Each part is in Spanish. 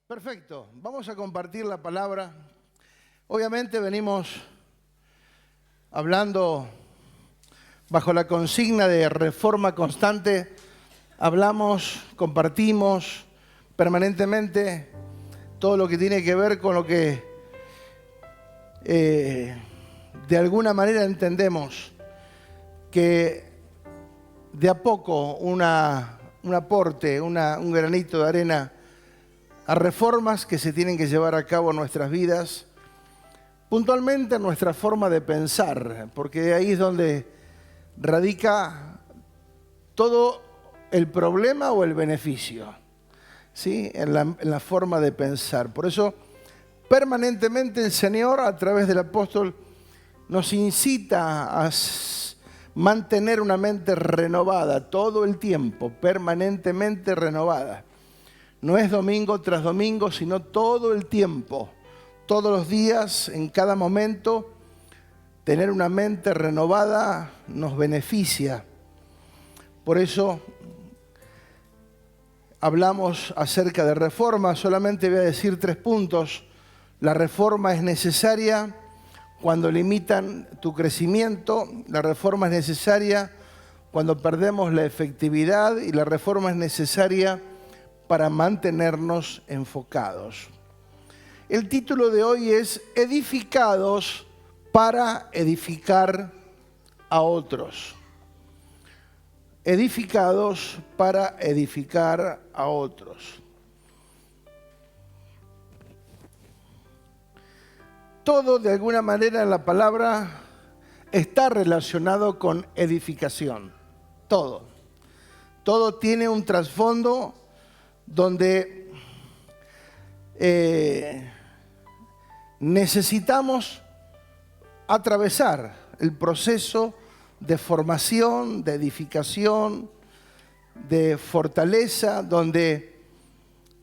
Perfecto, vamos a compartir la palabra. Obviamente venimos hablando bajo la consigna de reforma constante. Hablamos, compartimos permanentemente todo lo que tiene que ver con lo que de alguna manera entendemos que de a poco un aporte, un granito de arena a reformas que se tienen que llevar a cabo en nuestras vidas, puntualmente en nuestra forma de pensar, porque ahí es donde radica todo el problema o el beneficio, ¿sí? En la forma de pensar. Por eso, permanentemente el Señor, a través del apóstol, nos incita a mantener una mente renovada todo el tiempo, permanentemente renovada. No es domingo tras domingo, sino todo el tiempo, todos los días, en cada momento. Tener una mente renovada nos beneficia. Por eso hablamos acerca de reforma. Solamente voy a decir 3 puntos. La reforma es necesaria cuando limitan tu crecimiento. La reforma es necesaria cuando perdemos la efectividad. Y la reforma es necesaria para mantenernos enfocados. El título de hoy es Edificados para edificar a otros. Edificados para edificar a otros. Todo, de alguna manera, en la palabra está relacionado con edificación. Todo. Todo tiene un trasfondo donde necesitamos atravesar el proceso de formación, de edificación, de fortaleza, donde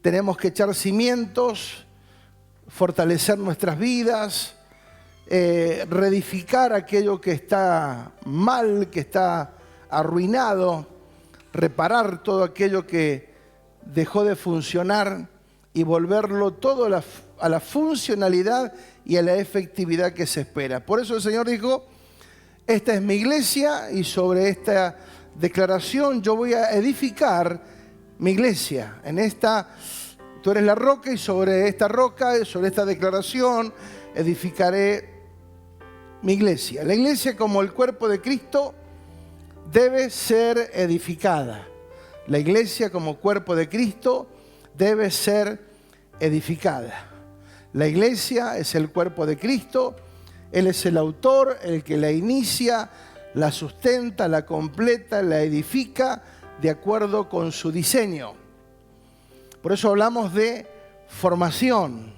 tenemos que echar cimientos, fortalecer nuestras vidas, reedificar aquello que está mal, que está arruinado, reparar todo aquello que dejó de funcionar y volverlo todo a la funcionalidad y a la efectividad que se espera. Por eso el Señor dijo, esta es mi iglesia y sobre esta declaración yo voy a edificar mi iglesia. En esta, tú eres la roca y sobre esta roca, sobre esta declaración, edificaré mi iglesia. La iglesia, como el cuerpo de Cristo, debe ser edificada. La iglesia como cuerpo de Cristo debe ser edificada. La iglesia es el cuerpo de Cristo. Él es el autor, el que la inicia, la sustenta, la completa, la edifica de acuerdo con su diseño. Por eso hablamos de formación,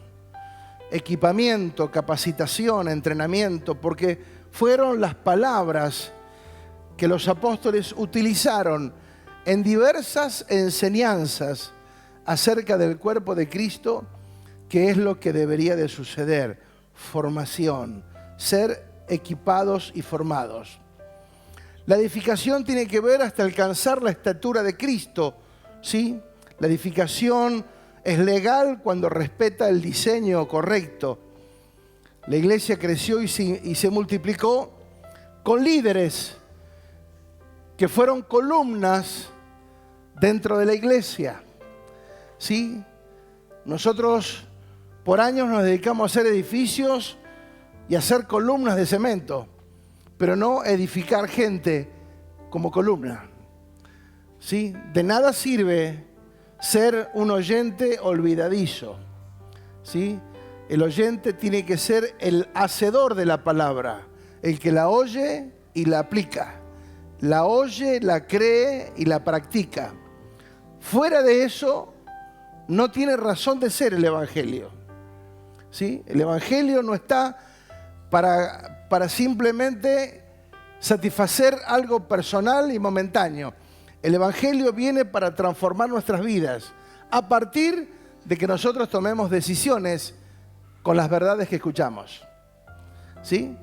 equipamiento, capacitación, entrenamiento, porque fueron las palabras que los apóstoles utilizaron en diversas enseñanzas acerca del cuerpo de Cristo, que es lo que debería de suceder. Formación, ser equipados y formados. La edificación tiene que ver hasta alcanzar la estatura de Cristo, ¿sí? La edificación es legal cuando respeta el diseño correcto. La iglesia creció y se multiplicó con líderes que fueron columnas dentro de la iglesia, ¿sí? Nosotros por años nos dedicamos a hacer edificios y a hacer columnas de cemento, pero no edificar gente como columna, ¿sí? De nada sirve ser un oyente olvidadizo, ¿sí? El oyente tiene que ser el hacedor de la palabra, el que la oye y la aplica. La oye, la cree y la practica. Fuera de eso, no tiene razón de ser el Evangelio, ¿sí? El Evangelio no está para simplemente satisfacer algo personal y momentáneo. El Evangelio viene para transformar nuestras vidas a partir de que nosotros tomemos decisiones con las verdades que escuchamos, ¿sí?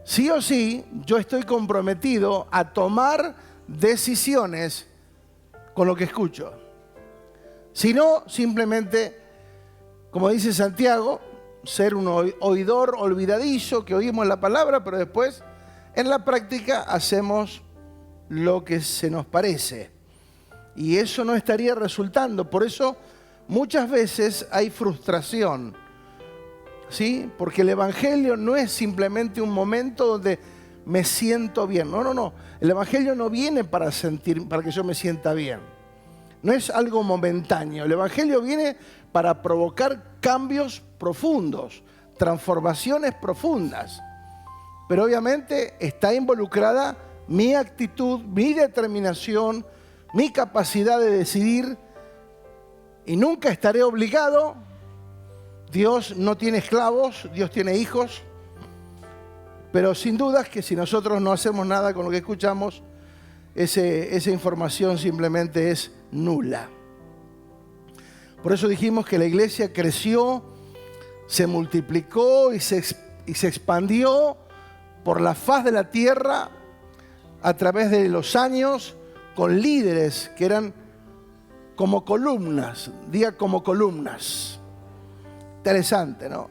Sí o sí, yo estoy comprometido a tomar decisiones con lo que escucho. Si no, simplemente como dice Santiago, ser un oidor olvidadizo que oímos la palabra, pero después en la práctica hacemos lo que se nos parece. Y eso no estaría resultando. Por eso muchas veces hay frustración, ¿sí? Porque el Evangelio no es simplemente un momento donde me siento bien. No, no, no. El Evangelio no viene para que yo me sienta bien. No es algo momentáneo. El Evangelio viene para provocar cambios profundos, transformaciones profundas. Pero obviamente está involucrada mi actitud, mi determinación, mi capacidad de decidir, y nunca estaré obligado. Dios no tiene esclavos, Dios tiene hijos. Pero sin dudas que si nosotros no hacemos nada con lo que escuchamos, esa información simplemente es nula. Por eso dijimos que la iglesia creció, se multiplicó y se expandió por la faz de la tierra a través de los años, con líderes que eran como columnas, diga como columnas. Interesante, ¿no?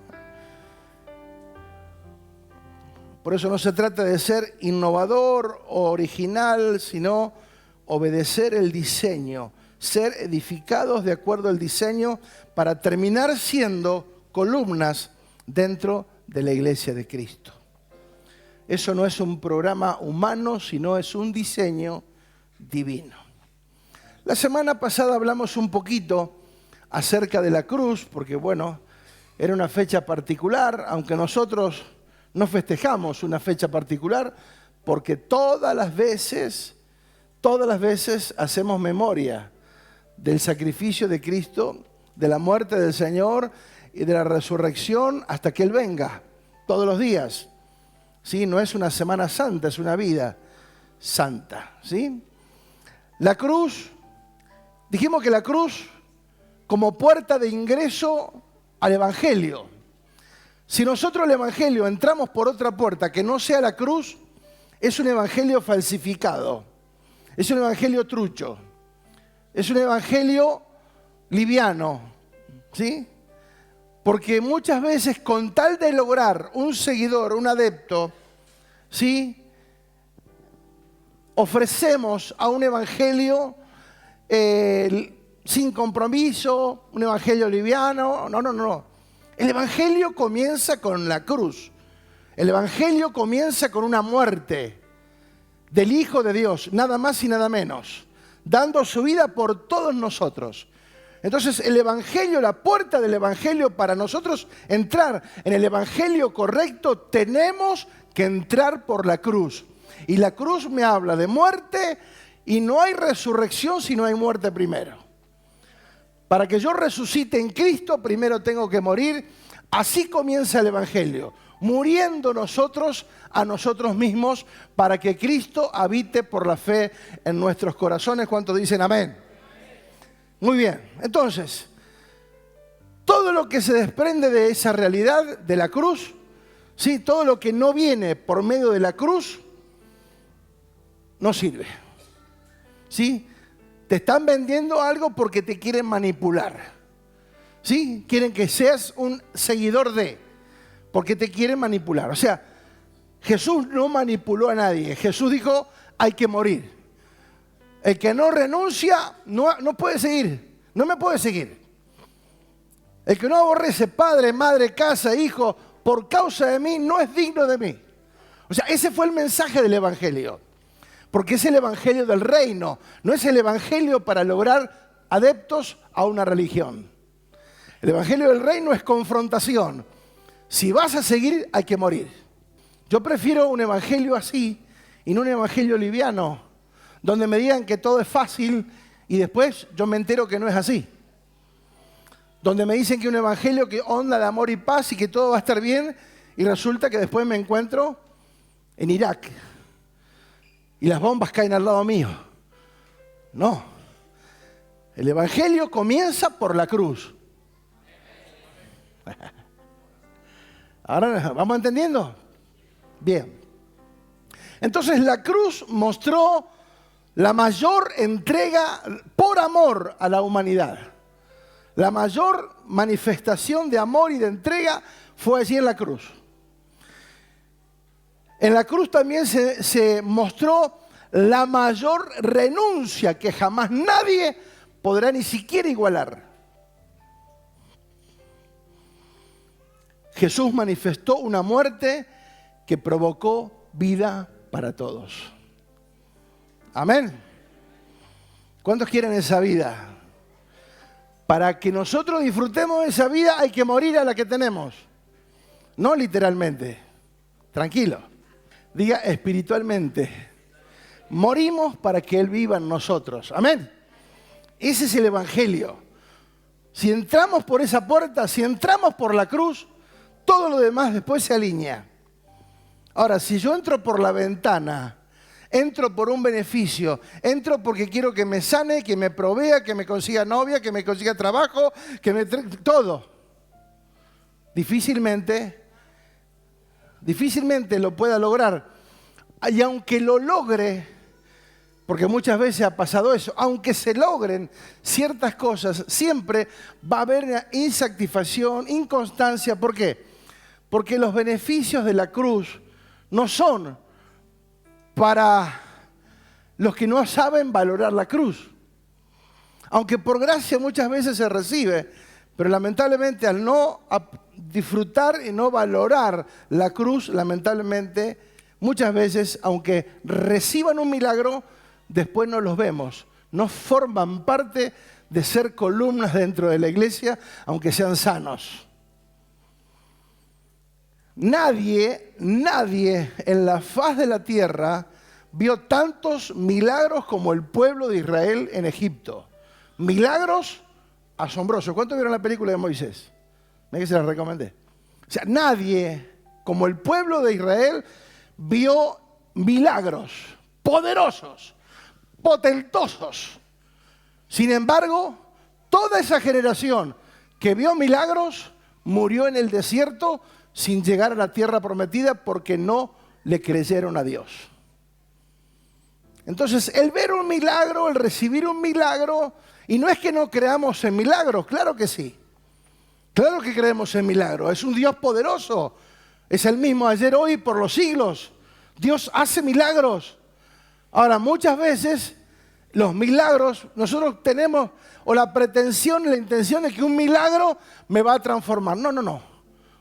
Por eso no se trata de ser innovador o original, sino obedecer el diseño, ser edificados de acuerdo al diseño para terminar siendo columnas dentro de la iglesia de Cristo. Eso no es un programa humano, sino es un diseño divino. La semana pasada hablamos un poquito acerca de la cruz, porque bueno, era una fecha particular, aunque nosotros no festejamos una fecha particular, porque todas las veces hacemos memoria del sacrificio de Cristo, de la muerte del Señor y de la resurrección hasta que Él venga, todos los días. ¿Sí? No es una Semana Santa, es una vida santa. ¿Sí? La cruz, dijimos que la cruz como puerta de ingreso al Evangelio. Si nosotros el Evangelio entramos por otra puerta que no sea la cruz, es un Evangelio falsificado, es un Evangelio trucho, es un Evangelio liviano, ¿sí? Porque muchas veces con tal de lograr un seguidor, un adepto, ¿sí? Ofrecemos a un Evangelio sin compromiso, un Evangelio liviano. No. El Evangelio comienza con la cruz. El Evangelio comienza con una muerte del Hijo de Dios, nada más y nada menos, dando su vida por todos nosotros. Entonces el Evangelio, la puerta del Evangelio, para nosotros entrar en el Evangelio correcto, tenemos que entrar por la cruz. Y la cruz me habla de muerte, y no hay resurrección si no hay muerte primero. Para que yo resucite en Cristo, primero tengo que morir. Así comienza el Evangelio, muriendo nosotros a nosotros mismos para que Cristo habite por la fe en nuestros corazones. ¿Cuántos dicen amén? Muy bien, entonces, todo lo que se desprende de esa realidad de la cruz, ¿sí? Todo lo que no viene por medio de la cruz, no sirve. ¿Sí? Te están vendiendo algo porque te quieren manipular. ¿Sí? Quieren que seas un seguidor de, porque te quieren manipular. O sea, Jesús no manipuló a nadie. Jesús dijo, hay que morir. El que no renuncia no puede seguir, no me puede seguir. El que no aborrece padre, madre, casa, hijo, por causa de mí, no es digno de mí. O sea, ese fue el mensaje del Evangelio. Porque es el Evangelio del reino, no es el Evangelio para lograr adeptos a una religión. El Evangelio del reino es confrontación. Si vas a seguir, hay que morir. Yo prefiero un Evangelio así y no un Evangelio liviano, donde me digan que todo es fácil y después yo me entero que no es así. Donde me dicen que un Evangelio que onda de amor y paz y que todo va a estar bien y resulta que después me encuentro en Irak y las bombas caen al lado mío. No. El Evangelio comienza por la cruz. Ahora, ¿vamos entendiendo? Bien. Entonces la cruz mostró la mayor entrega por amor a la humanidad. La mayor manifestación de amor y de entrega fue allí en la cruz. En la cruz también se mostró la mayor renuncia que jamás nadie podrá ni siquiera igualar. Jesús manifestó una muerte que provocó vida para todos. Amén. ¿Cuántos quieren esa vida? Para que nosotros disfrutemos de esa vida hay que morir a la que tenemos. No literalmente. Tranquilo. Diga espiritualmente. Morimos para que Él viva en nosotros. Amén. Ese es el Evangelio. Si entramos por esa puerta, si entramos por la cruz, todo lo demás después se alinea. Ahora, si yo entro por la ventana, entro por un beneficio, entro porque quiero que me sane, que me provea, que me consiga novia, que me consiga trabajo, todo. Difícilmente lo pueda lograr. Y aunque lo logre, porque muchas veces ha pasado eso, aunque se logren ciertas cosas, siempre va a haber una insatisfacción, inconstancia. ¿Por qué? Porque los beneficios de la cruz no son para los que no saben valorar la cruz. Aunque por gracia muchas veces se recibe, pero lamentablemente al no disfrutar y no valorar la cruz, lamentablemente muchas veces, aunque reciban un milagro, después no los vemos. No forman parte de ser columnas dentro de la iglesia, aunque sean sanos. Nadie en la faz de la tierra vio tantos milagros como el pueblo de Israel en Egipto. Milagros asombrosos. ¿Cuántos vieron la película de Moisés? ¿Me que se la recomendé? O sea, nadie como el pueblo de Israel vio milagros poderosos, potentosos. Sin embargo, toda esa generación que vio milagros murió en el desierto sin llegar a la tierra prometida porque no le creyeron a Dios. Entonces, el ver un milagro, el recibir un milagro, y no es que no creamos en milagros, claro que sí. Claro que creemos en milagros. Es un Dios poderoso. Es el mismo ayer, hoy, por los siglos. Dios hace milagros. Ahora, muchas veces los milagros, nosotros tenemos o la pretensión, la intención de que un milagro me va a transformar. No.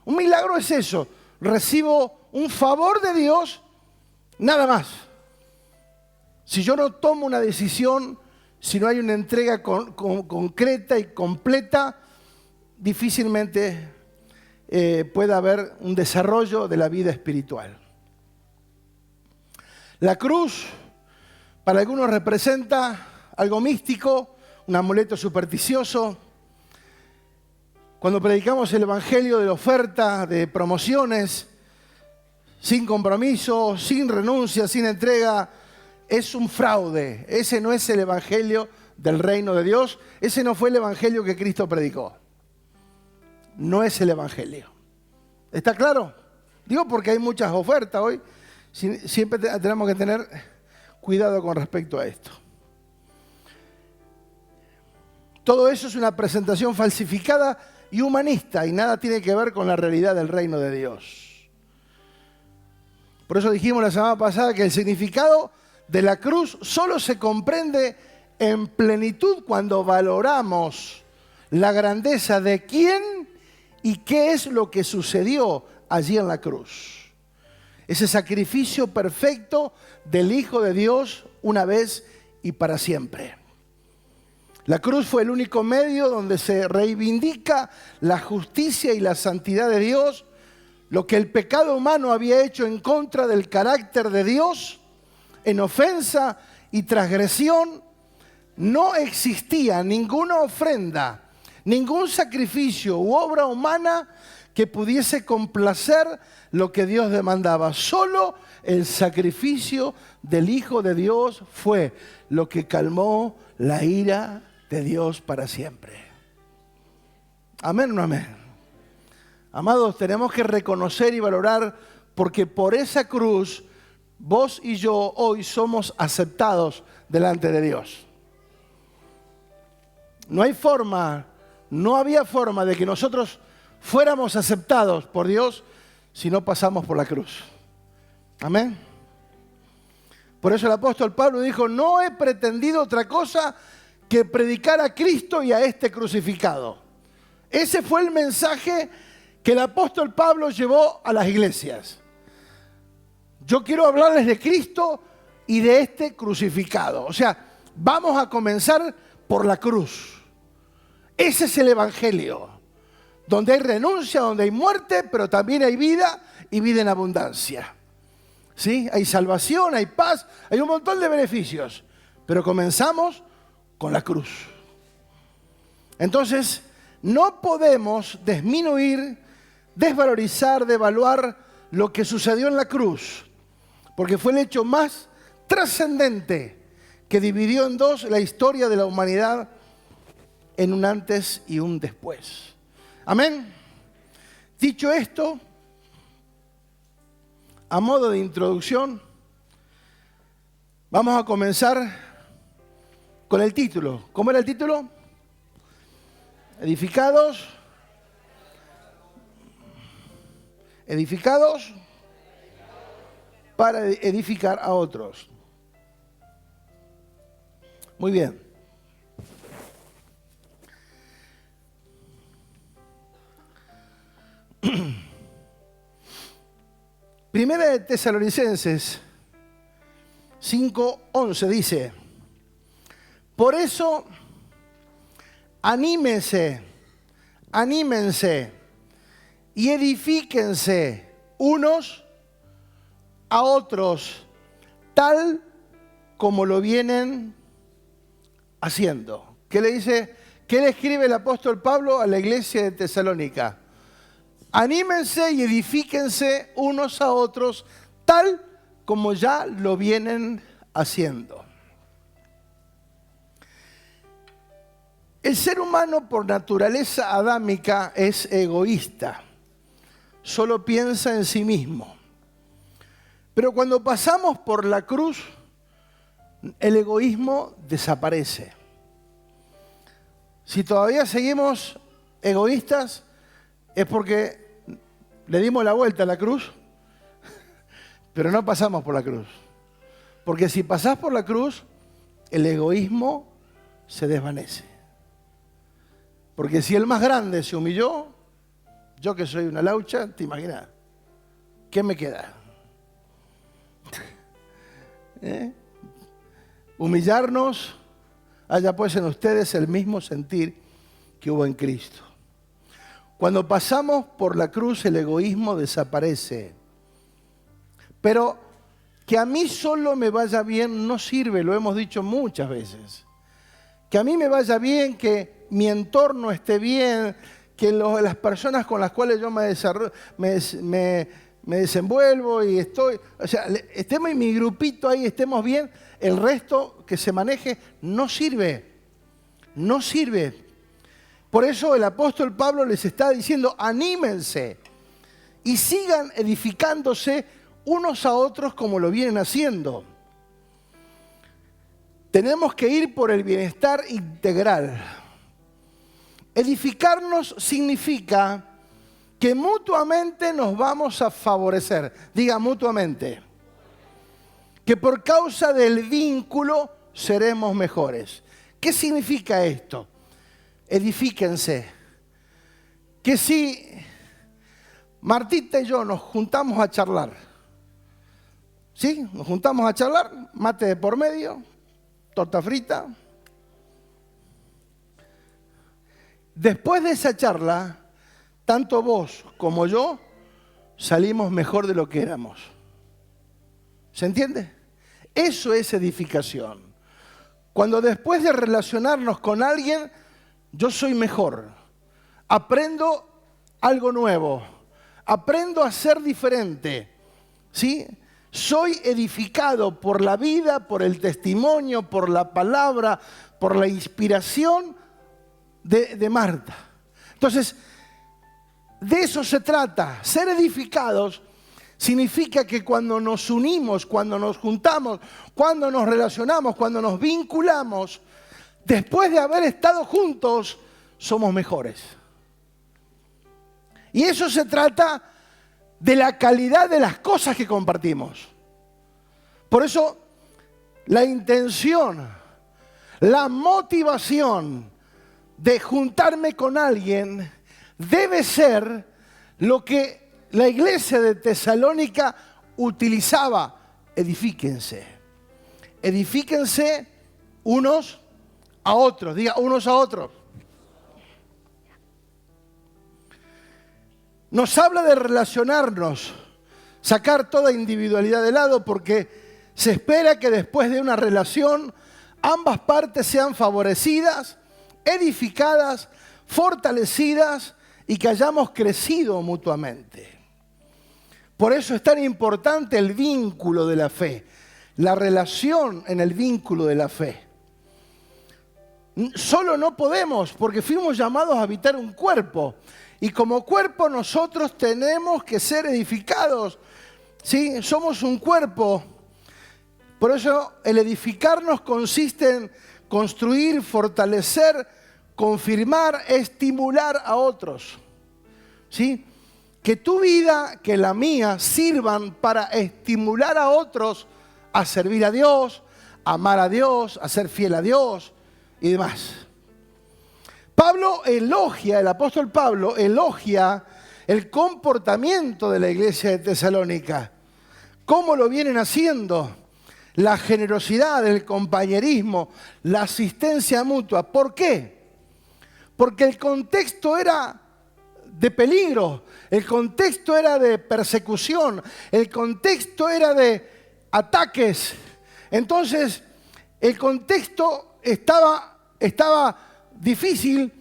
Un milagro es eso. Recibo un favor de Dios, nada más. Si yo no tomo una decisión, si no hay una entrega concreta y completa, difícilmente puede haber un desarrollo de la vida espiritual. La cruz para algunos representa algo místico, un amuleto supersticioso. Cuando predicamos el evangelio de la oferta, de promociones, sin compromiso, sin renuncia, sin entrega, es un fraude. Ese no es el evangelio del reino de Dios. Ese no fue el evangelio que Cristo predicó. No es el evangelio. ¿Está claro? Digo porque hay muchas ofertas hoy. Siempre tenemos que tener cuidado con respecto a esto. Todo eso es una presentación falsificada y humanista y nada tiene que ver con la realidad del reino de Dios. Por eso dijimos la semana pasada que el significado de la cruz solo se comprende en plenitud cuando valoramos la grandeza de quién y qué es lo que sucedió allí en la cruz. Ese sacrificio perfecto del Hijo de Dios una vez y para siempre. La cruz fue el único medio donde se reivindica la justicia y la santidad de Dios, lo que el pecado humano había hecho en contra del carácter de Dios, en ofensa y transgresión. No existía ninguna ofrenda, ningún sacrificio u obra humana que pudiese complacer lo que Dios demandaba. Solo el sacrificio del Hijo de Dios fue lo que calmó la ira de Dios para siempre. Amén o no amén. Amados, tenemos que reconocer y valorar porque por esa cruz vos y yo hoy somos aceptados delante de Dios. No hay forma no había forma de que nosotros fuéramos aceptados por Dios si no pasamos por la cruz. Amén. Por eso el apóstol Pablo dijo, no he pretendido otra cosa que predicar a Cristo y a este crucificado. Ese fue el mensaje que el apóstol Pablo llevó a las iglesias. Yo quiero hablarles de Cristo y de este crucificado. O sea, vamos a comenzar por la cruz. Ese es el evangelio, donde hay renuncia, donde hay muerte, pero también hay vida y vida en abundancia. ¿Sí? Hay salvación, hay paz, hay un montón de beneficios, pero comenzamos con la cruz. Entonces, no podemos disminuir, desvalorizar, devaluar lo que sucedió en la cruz, porque fue el hecho más trascendente que dividió en dos la historia de la humanidad en un antes y un después. Amén. Dicho esto, a modo de introducción, vamos a comenzar con el título. ¿Cómo era el título? Edificados para edificar a otros. Muy bien. Primera de Tesalonicenses 5:11 dice, por eso anímense y edifíquense unos a otros, tal como lo vienen haciendo. ¿Qué le dice? ¿Qué le escribe el apóstol Pablo a la iglesia de Tesalónica? Anímense y edifíquense unos a otros, tal como ya lo vienen haciendo. El ser humano por naturaleza adámica es egoísta, solo piensa en sí mismo. Pero cuando pasamos por la cruz, el egoísmo desaparece. Si todavía seguimos egoístas, es porque le dimos la vuelta a la cruz, pero no pasamos por la cruz. Porque si pasás por la cruz, el egoísmo se desvanece. Porque si el más grande se humilló, yo que soy una laucha, te imaginas, ¿qué me queda? Humillarnos, haya pues en ustedes el mismo sentir que hubo en Cristo. Cuando pasamos por la cruz, el egoísmo desaparece. Pero que a mí solo me vaya bien no sirve, lo hemos dicho muchas veces. Que a mí me vaya bien, que mi entorno esté bien, que las personas con las cuales yo me desenvuelvo y estoy, o sea, estemos en mi grupito ahí, estemos bien, el resto que se maneje no sirve, no sirve. Por eso el apóstol Pablo les está diciendo, anímense y sigan edificándose unos a otros como lo vienen haciendo. Tenemos que ir por el bienestar integral. Edificarnos significa que mutuamente nos vamos a favorecer. Diga mutuamente. Que por causa del vínculo seremos mejores. ¿Qué significa esto? Edifíquense. Que si Martita y yo nos juntamos a charlar, ¿sí? Nos juntamos a charlar, mate de por medio, torta frita. Después de esa charla, tanto vos como yo salimos mejor de lo que éramos. ¿Se entiende? Eso es edificación. Cuando después de relacionarnos con alguien, yo soy mejor. Aprendo algo nuevo. Aprendo a ser diferente. ¿Sí? Soy edificado por la vida, por el testimonio, por la palabra, por la inspiración de Marta. Entonces, de eso se trata. Ser edificados significa que cuando nos unimos, cuando nos juntamos, cuando nos relacionamos, cuando nos vinculamos, después de haber estado juntos, somos mejores. Y eso se trata de la calidad de las cosas que compartimos. Por eso, la intención, la motivación de juntarme con alguien debe ser lo que la iglesia de Tesalónica utilizaba. Edifíquense. Edifíquense unos a otros. Diga, unos a otros. Nos habla de relacionarnos, sacar toda individualidad de lado, porque se espera que después de una relación ambas partes sean favorecidas, edificadas, fortalecidas y que hayamos crecido mutuamente. Por eso es tan importante el vínculo de la fe, la relación en el vínculo de la fe. Solo no podemos, porque fuimos llamados a habitar un cuerpo. Y como cuerpo nosotros tenemos que ser edificados. ¿Sí? Somos un cuerpo. Por eso el edificarnos consiste en construir, fortalecer, confirmar, estimular a otros. ¿Sí? Que tu vida, que la mía, sirvan para estimular a otros a servir a Dios, a amar a Dios, a ser fiel a Dios y demás. El apóstol Pablo elogia el comportamiento de la iglesia de Tesalónica. ¿Cómo lo vienen haciendo? La generosidad, el compañerismo, la asistencia mutua. ¿Por qué? Porque el contexto era de peligro, el contexto era de persecución, el contexto era de ataques. Entonces, el contexto estaba difícil,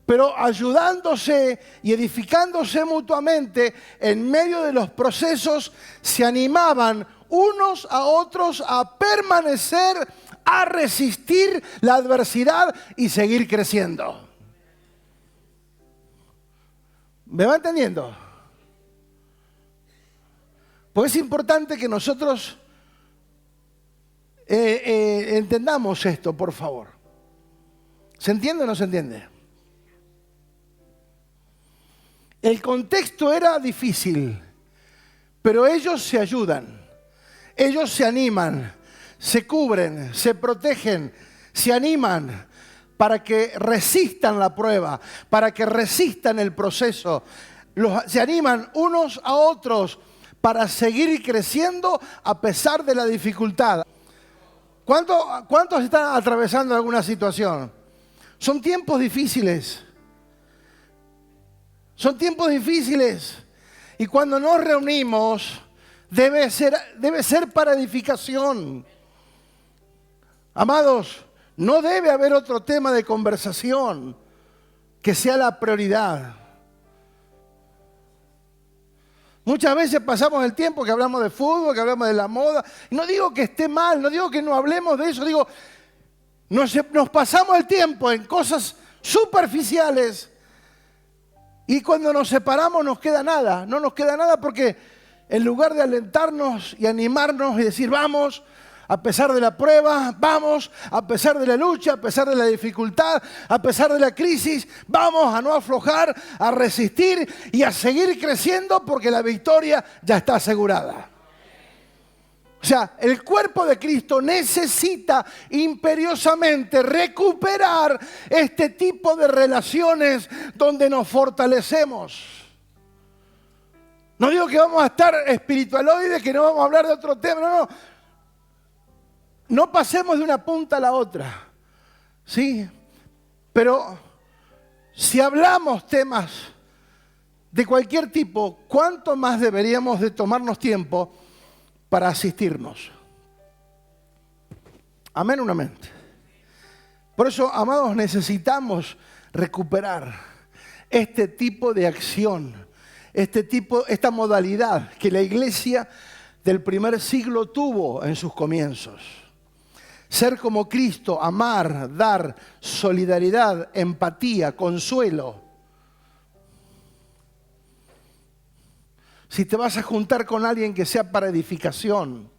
pero ayudándose y edificándose mutuamente en medio de los procesos, se animaban unos a otros a permanecer, a resistir la adversidad y seguir creciendo. ¿Me va entendiendo? Pues es importante que nosotros entendamos esto, por favor. ¿Se entiende o no se entiende? El contexto era difícil, pero ellos se ayudan, ellos se animan, se cubren, se protegen, se animan para que resistan la prueba, para que resistan el proceso. Se animan unos a otros para seguir creciendo a pesar de la dificultad. ¿Cuántos están atravesando alguna situación? Son tiempos difíciles. Son tiempos difíciles. Y cuando nos reunimos, debe ser para edificación. Amados, no debe haber otro tema de conversación que sea la prioridad. Muchas veces pasamos el tiempo que hablamos de fútbol, que hablamos de la moda. Y no digo que esté mal, no digo que no hablemos de eso. Digo, nos pasamos el tiempo en cosas superficiales. Y cuando nos separamos nos queda nada. No nos queda nada porque en lugar de alentarnos y animarnos y decir, vamos, a pesar de la prueba, vamos, a pesar de la lucha, a pesar de la dificultad, a pesar de la crisis, vamos a no aflojar, a resistir y a seguir creciendo porque la victoria ya está asegurada. O sea, el cuerpo de Cristo necesita imperiosamente recuperar este tipo de relaciones donde nos fortalecemos. No digo que vamos a estar espiritualoides, que no vamos a hablar de otro tema, no. No pasemos de una punta a la otra, ¿sí? Pero si hablamos temas de cualquier tipo, ¿cuánto más deberíamos de tomarnos tiempo para asistirnos? Amén, un amén. Por eso, amados, necesitamos recuperar este tipo de acción, esta modalidad que la iglesia del primer siglo tuvo en sus comienzos. Ser como Cristo, amar, dar, solidaridad, empatía, consuelo. Si te vas a juntar con alguien que sea para edificación,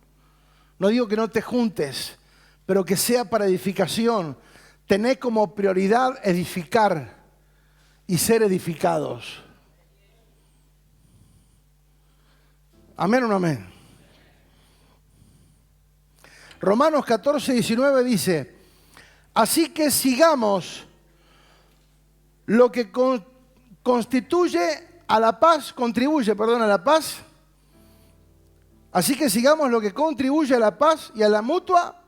no digo que no te juntes, pero que sea para edificación, tené como prioridad edificar, y ser edificados. ¿Amén o no amén? Romanos 14, 19 dice, así que sigamos lo que contribuye a la paz. Así que sigamos lo que contribuye a la paz y a la mutua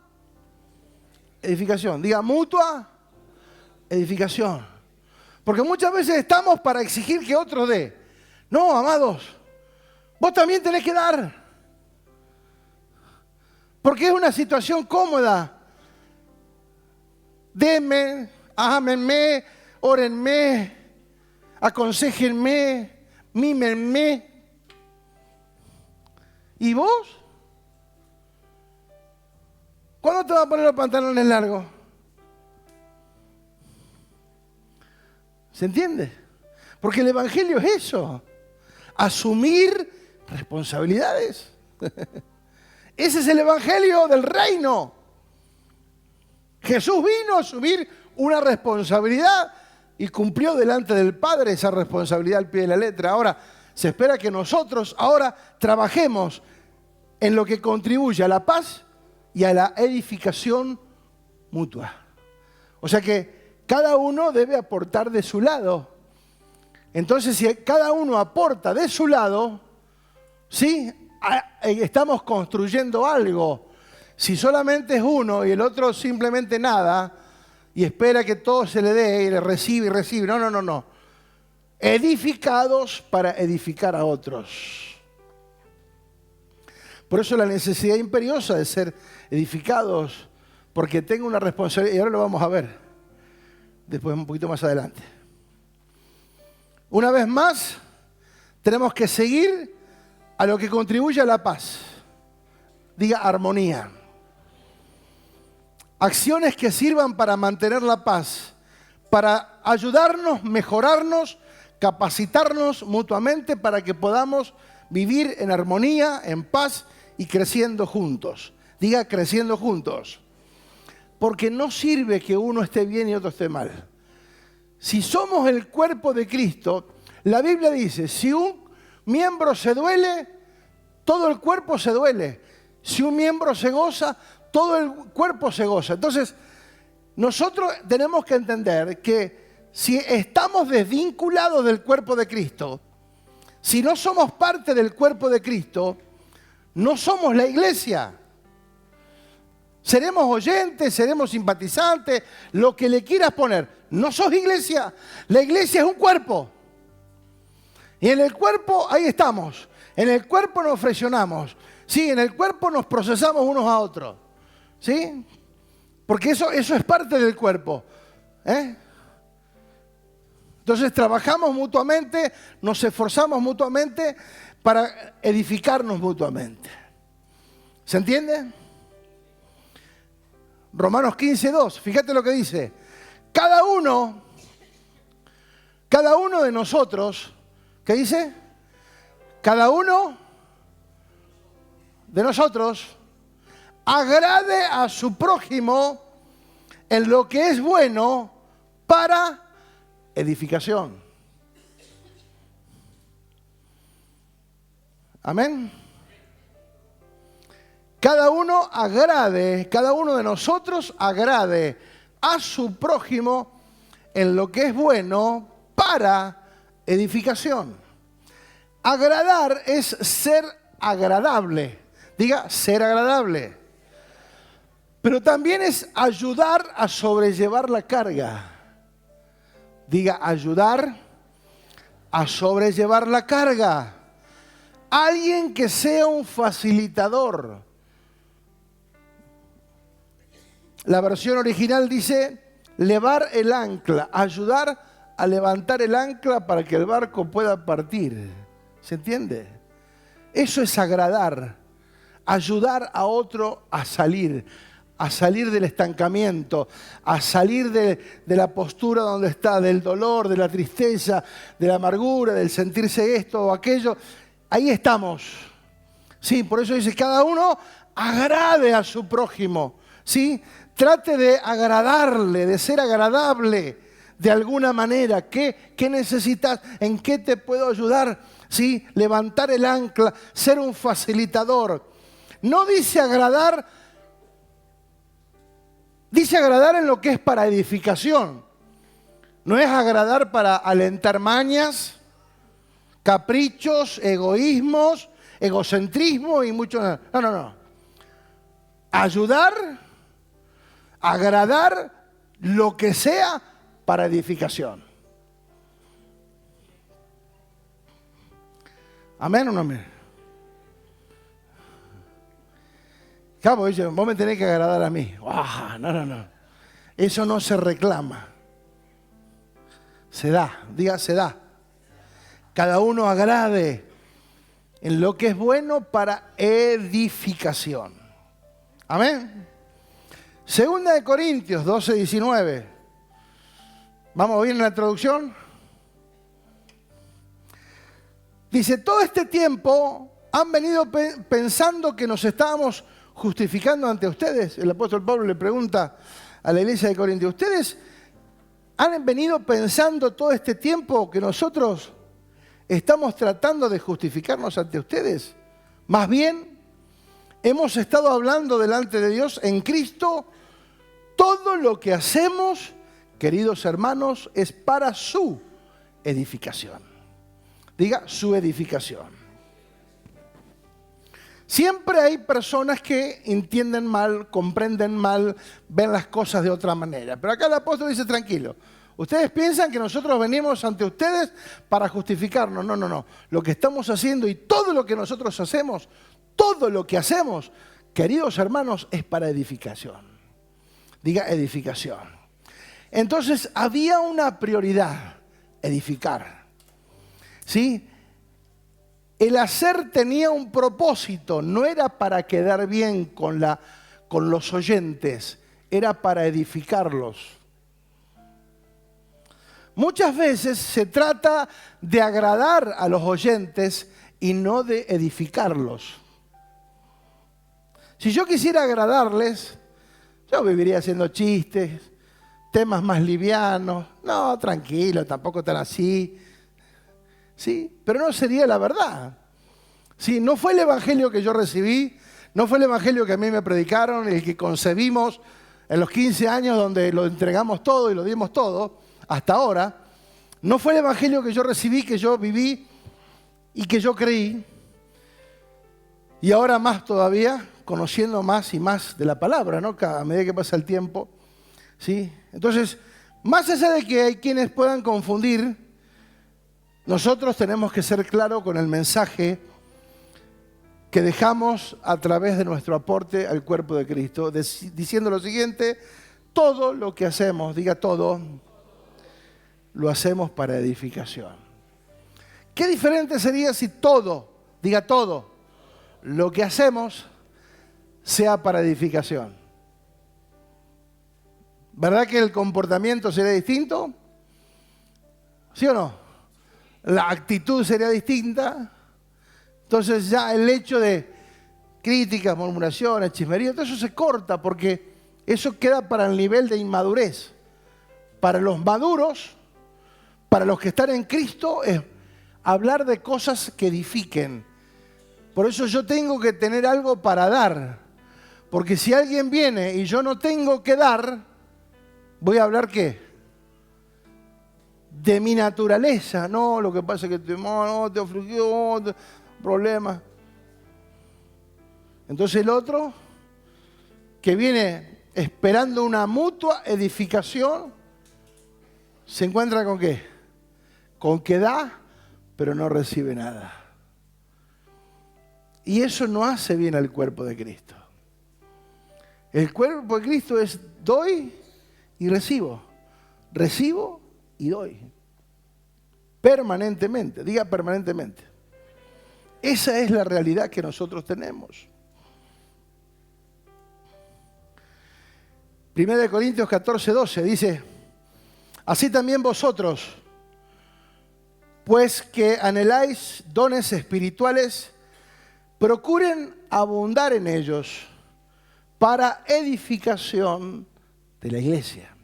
edificación. Diga, mutua edificación. Porque muchas veces estamos para exigir que otro dé. No, amados, vos también tenés que dar. Porque es una situación cómoda. Denme, ámenme, órenme, aconséjenme, mímenme. ¿Y vos? ¿Cuándo te vas a poner los pantalones largos? ¿Se entiende? Porque el Evangelio es eso. Asumir responsabilidades. Ese es el Evangelio del reino. Jesús vino a asumir una responsabilidad y cumplió delante del Padre esa responsabilidad al pie de la letra. Ahora, se espera que nosotros ahora trabajemos en lo que contribuye a la paz y a la edificación mutua. O sea que cada uno debe aportar de su lado. Entonces, si cada uno aporta de su lado, ¿sí? Estamos construyendo algo. Si solamente es uno y el otro simplemente nada y espera que todo se le dé y le recibe y recibe. No. Edificados para edificar a otros. Por eso la necesidad imperiosa de ser edificados, porque tengo una responsabilidad, y ahora lo vamos a ver, después un poquito más adelante. Una vez más, tenemos que seguir a lo que contribuye a la paz. Diga armonía. Acciones que sirvan para mantener la paz, para ayudarnos, mejorarnos, capacitarnos mutuamente para que podamos vivir en armonía, en paz y creciendo juntos. Diga creciendo juntos. Porque no sirve que uno esté bien y otro esté mal. Si somos el cuerpo de Cristo, la Biblia dice, si un miembro se duele, todo el cuerpo se duele. Si un miembro se goza, todo el cuerpo se goza. Entonces, nosotros tenemos que entender que si estamos desvinculados del cuerpo de Cristo, si no somos parte del cuerpo de Cristo, no somos la iglesia. Seremos oyentes, seremos simpatizantes, lo que le quieras poner. No sos iglesia. La iglesia es un cuerpo. Y en el cuerpo, ahí estamos. En el cuerpo nos flexionamos. Sí, en el cuerpo nos procesamos unos a otros. ¿Sí? Porque eso es parte del cuerpo. Entonces trabajamos mutuamente, nos esforzamos mutuamente para edificarnos mutuamente. ¿Se entiende? Romanos 15:2, fíjate lo que dice. Cada uno de nosotros, ¿qué dice? Cada uno de nosotros agrade a su prójimo en lo que es bueno para edificación. Amén. Cada uno de nosotros agrade a su prójimo en lo que es bueno para edificación. Agradar es ser agradable. Diga, ser agradable. Pero también es ayudar a sobrellevar la carga. Diga, ayudar a sobrellevar la carga. Alguien que sea un facilitador. La versión original dice, levar el ancla, ayudar a levantar el ancla para que el barco pueda partir. ¿Se entiende? Eso es agradar, ayudar a otro a salir del estancamiento, a salir de la postura donde está, del dolor, de la tristeza, de la amargura, del sentirse esto o aquello. Ahí estamos. Sí, por eso dice, cada uno agrade a su prójimo. ¿Sí? Trate de agradarle, de ser agradable, de alguna manera. ¿Qué necesitas? ¿En qué te puedo ayudar? ¿Sí? Levantar el ancla, ser un facilitador. No dice agradar, dice agradar en lo que es para edificación. No es agradar para alentar mañas, caprichos, egoísmos, egocentrismo y mucho. No. Ayudar, agradar, lo que sea para edificación. ¿Amén o no amén? Cabo dice, vos me tenés que agradar a mí. No. Eso no se reclama. Se da, diga se da. Cada uno agrade en lo que es bueno para edificación. Amén. Segunda de Corintios 12, 19. ¿Vamos bien en la traducción? Dice, todo este tiempo han venido pensando que nos estábamos justificando ante ustedes. El apóstol Pablo le pregunta a la iglesia de Corintios, ¿ustedes han venido pensando todo este tiempo que nosotros estamos tratando de justificarnos ante ustedes? Más bien, hemos estado hablando delante de Dios en Cristo. Todo lo que hacemos, queridos hermanos, es para su edificación. Diga, su edificación. Siempre hay personas que entienden mal, comprenden mal, ven las cosas de otra manera. Pero acá el apóstol dice, tranquilo, ustedes piensan que nosotros venimos ante ustedes para justificarnos. No. Lo que estamos haciendo y todo lo que nosotros hacemos, todo lo que hacemos, queridos hermanos, es para edificación. Diga edificación. Entonces había una prioridad, edificar. ¿Sí? El hacer tenía un propósito, no era para quedar bien con los oyentes, era para edificarlos. Muchas veces se trata de agradar a los oyentes y no de edificarlos. Si yo quisiera agradarles, yo viviría haciendo chistes, temas más livianos. No, tranquilo, tampoco tan así. ¿Sí? Pero no sería la verdad. ¿Sí? No fue el evangelio que yo recibí, no fue el evangelio que a mí me predicaron, el que concebimos en los 15 años donde lo entregamos todo y lo dimos todo, hasta ahora. No fue el evangelio que yo recibí, que yo viví y que yo creí. Y ahora más todavía, conociendo más y más de la palabra, ¿no? A medida que pasa el tiempo. ¿Sí? Entonces, más allá de que hay quienes puedan confundir, nosotros tenemos que ser claros con el mensaje que dejamos a través de nuestro aporte al cuerpo de Cristo, diciendo lo siguiente, todo lo que hacemos, diga todo, lo hacemos para edificación. ¿Qué diferente sería si todo, diga todo, lo que hacemos sea para edificación? ¿Verdad que el comportamiento sería distinto? ¿Sí o no? La actitud sería distinta. Entonces ya el hecho de críticas, murmuraciones, chismerías, todo eso se corta porque eso queda para el nivel de inmadurez. Para los maduros, para los que están en Cristo, es hablar de cosas que edifiquen. Por eso yo tengo que tener algo para dar. Porque si alguien viene y yo no tengo que dar, voy a hablar ¿qué? De mi naturaleza. No, lo que pasa es que te afligió, problemas. Entonces el otro, que viene esperando una mutua edificación, se encuentra con ¿qué? Con que da, pero no recibe nada. Y eso no hace bien al cuerpo de Cristo. El cuerpo de Cristo es doy y recibo. Recibo y doy. Permanentemente, diga permanentemente. Esa es la realidad que nosotros tenemos. 1 Corintios 14, 12 dice, así también vosotros, pues que anheláis dones espirituales, procuren abundar en ellos para edificación de la iglesia.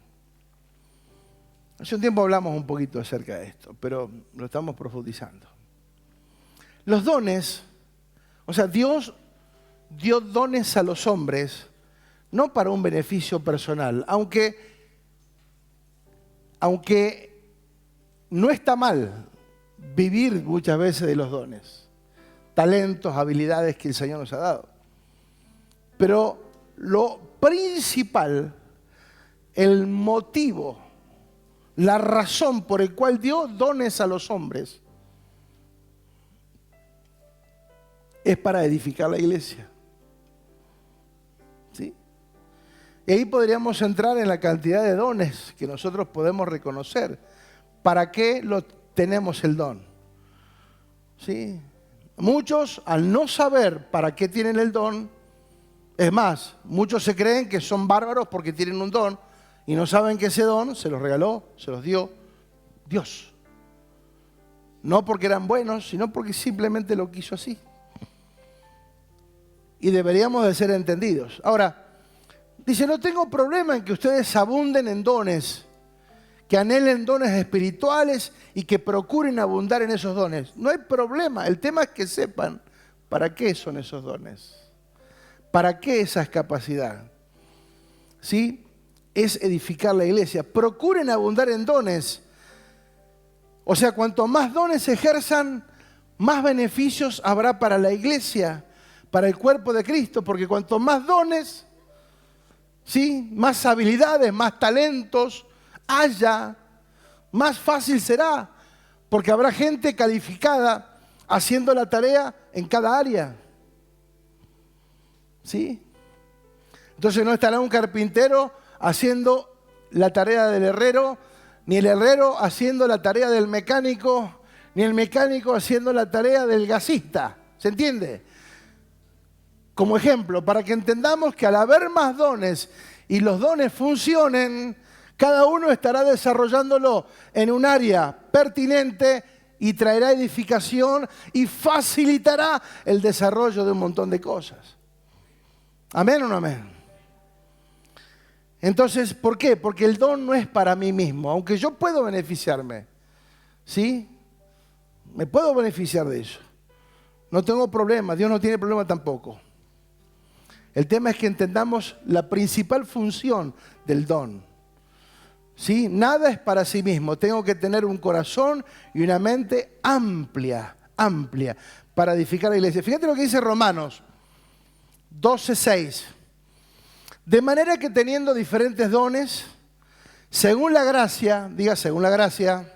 Hace un tiempo hablamos un poquito acerca de esto, pero lo estamos profundizando. Los dones, o sea, Dios dio dones a los hombres, no para un beneficio personal, aunque no está mal vivir muchas veces de los dones, talentos, habilidades que el Señor nos ha dado. Pero lo principal, el motivo, la razón por el cual dio dones a los hombres es para edificar la iglesia. ¿Sí? Y ahí podríamos entrar en la cantidad de dones que nosotros podemos reconocer. ¿Para qué tenemos el don? ¿Sí? Muchos, al no saber para qué tienen el don, es más, muchos se creen que son bárbaros porque tienen un don y no saben que ese don se los regaló, se los dio Dios. No porque eran buenos, sino porque simplemente lo quiso así. Y deberíamos de ser entendidos. Ahora, dice, no tengo problema en que ustedes abunden en dones, que anhelen dones espirituales y que procuren abundar en esos dones. No hay problema, el tema es que sepan para qué son esos dones, para qué esa capacidad. ¿Sí? Es edificar la iglesia. Procuren abundar en dones. O sea, cuanto más dones ejerzan, más beneficios habrá para la iglesia, para el cuerpo de Cristo, porque cuanto más dones, ¿sí?, más habilidades, más talentos haya, más fácil será, porque habrá gente calificada haciendo la tarea en cada área. ¿Sí? Entonces no estará un carpintero haciendo la tarea del herrero, ni el herrero haciendo la tarea del mecánico, ni el mecánico haciendo la tarea del gasista. ¿Se entiende? Como ejemplo, para que entendamos que al haber más dones y los dones funcionen, cada uno estará desarrollándolo en un área pertinente y traerá edificación y facilitará el desarrollo de un montón de cosas. ¿Amén o no amén? Entonces, ¿por qué? Porque el don no es para mí mismo, aunque yo puedo beneficiarme. ¿Sí? Me puedo beneficiar de eso. No tengo problema, Dios no tiene problema tampoco. El tema es que entendamos la principal función del don. ¿Sí? Nada es para sí mismo. Tengo que tener un corazón y una mente amplia para edificar la iglesia. Fíjate lo que dice Romanos 12:6. De manera que teniendo diferentes dones, según la gracia, diga según la gracia,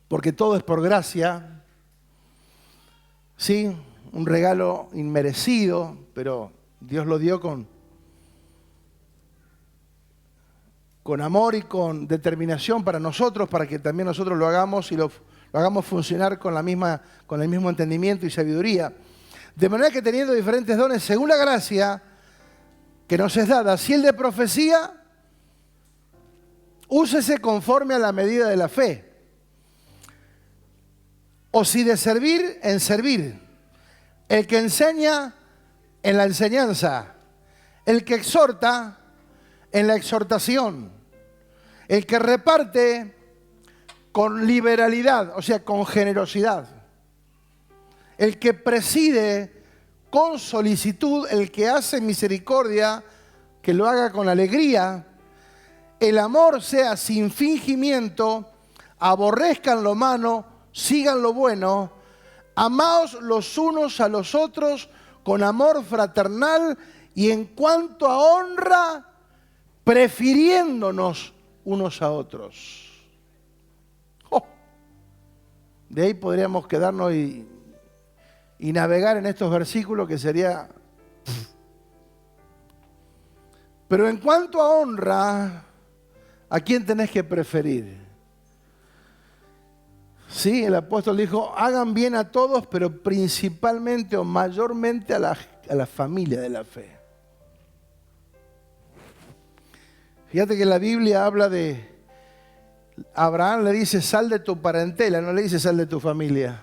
porque todo es por gracia, ¿sí? Un regalo inmerecido, pero Dios lo dio con amor y con determinación para nosotros, para que también nosotros lo hagamos y lo hagamos funcionar con el mismo entendimiento y sabiduría. De manera que teniendo diferentes dones, según la gracia que nos es dada, si el de profecía, úsese conforme a la medida de la fe. O si de servir, en servir. El que enseña, en la enseñanza. El que exhorta, en la exhortación. El que reparte, con liberalidad, o sea, con generosidad. El que preside, con solicitud. El que hace misericordia, que lo haga con alegría. El amor sea sin fingimiento. Aborrezcan lo malo, sigan lo bueno. Amaos los unos a los otros con amor fraternal y en cuanto a honra, prefiriéndonos unos a otros. Oh. De ahí podríamos quedarnos y navegar en estos versículos que sería... Pero en cuanto a honra, ¿a quién tenés que preferir? Sí, el apóstol dijo, hagan bien a todos, pero principalmente o mayormente a la familia de la fe. Fíjate que la Biblia habla de... Abraham le dice, sal de tu parentela, no le dice, sal de tu familia.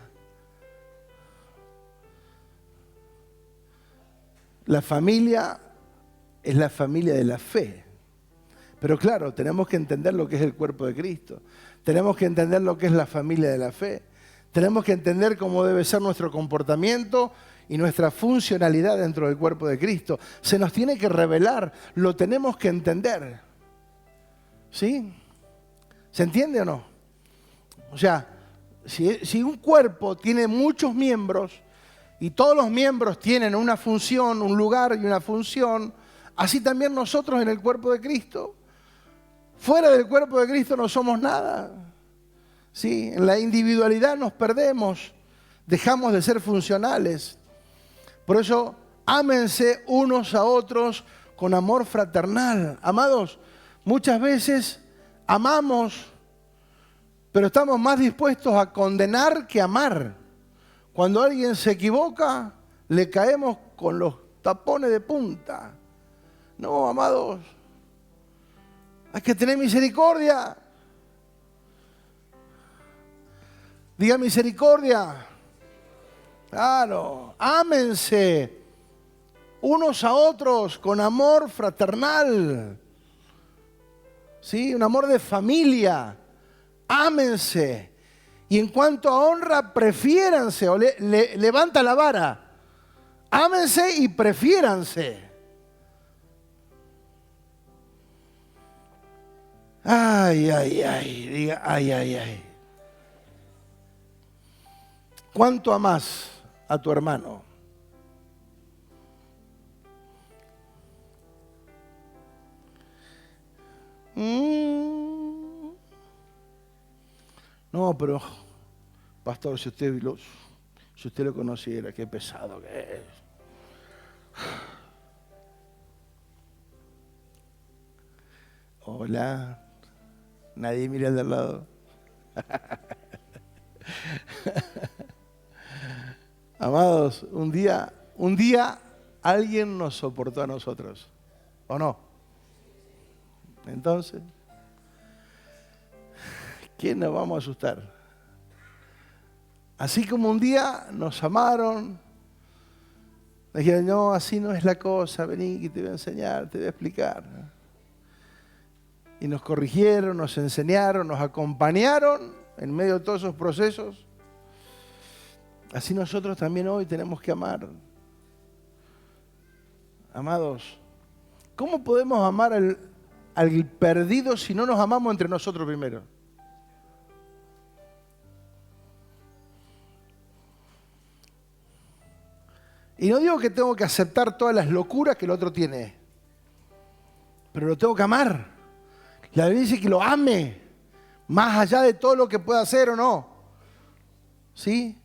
La familia es la familia de la fe. Pero claro, tenemos que entender lo que es el cuerpo de Cristo. Tenemos que entender lo que es la familia de la fe. Tenemos que entender cómo debe ser nuestro comportamiento y nuestra funcionalidad dentro del cuerpo de Cristo. Se nos tiene que revelar, lo tenemos que entender. ¿Sí? ¿Se entiende o no? O sea, si un cuerpo tiene muchos miembros y todos los miembros tienen una función, un lugar y una función, así también nosotros en el cuerpo de Cristo. Fuera del cuerpo de Cristo no somos nada. ¿Sí? En la individualidad nos perdemos, dejamos de ser funcionales. Por eso, ámense unos a otros con amor fraternal. Amados, muchas veces amamos, pero estamos más dispuestos a condenar que amar. Cuando alguien se equivoca, le caemos con los tapones de punta. No, amados, hay que tener misericordia. Diga misericordia. Claro, ámense unos a otros con amor fraternal. ¿Sí? Un amor de familia. Ámense. Y en cuanto a honra, prefiéranse. O levanta la vara. Ámense y prefiéranse. Ay, ay, ay. Diga, ay, ay, ay. ¿Cuánto amás a tu hermano? No, pero, pastor, si usted lo conociera, qué pesado que es. Hola. Nadie mira al de al lado. Amados, un día alguien nos soportó a nosotros, ¿o no? Entonces, ¿quién nos vamos a asustar? Así como un día nos amaron, nos dijeron, no, así no es la cosa, vení que te voy a enseñar, te voy a explicar. Y nos corrigieron, nos enseñaron, nos acompañaron en medio de todos esos procesos. Así nosotros también hoy tenemos que amar. Amados, ¿cómo podemos amar al perdido si no nos amamos entre nosotros primero? Y no digo que tengo que aceptar todas las locuras que el otro tiene, pero lo tengo que amar. La Biblia dice que lo ame, más allá de todo lo que pueda hacer o no. ¿Sí?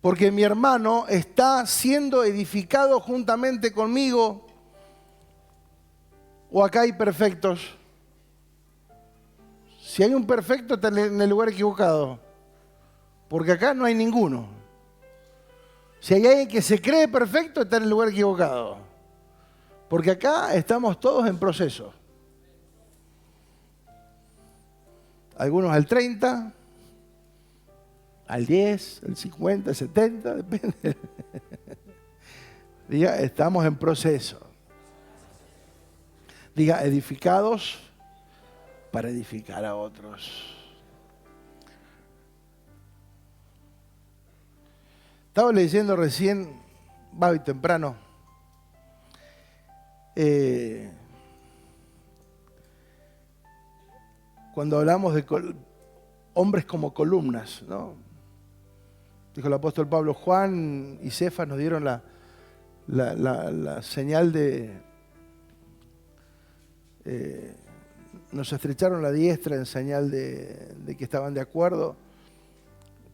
Porque mi hermano está siendo edificado juntamente conmigo. ¿O acá hay perfectos? Si hay un perfecto, está en el lugar equivocado. Porque acá no hay ninguno. Si hay alguien que se cree perfecto, está en el lugar equivocado. Porque acá estamos todos en proceso. Algunos al 30, al 10, al 50, al 70, depende. Diga, estamos en proceso. Diga, edificados para edificar a otros. Estaba leyendo recién, va hoy temprano, cuando hablamos de hombres como columnas, ¿no? Dijo el apóstol Pablo, Juan y Cefas nos dieron la señal de... nos estrecharon la diestra en señal de que estaban de acuerdo,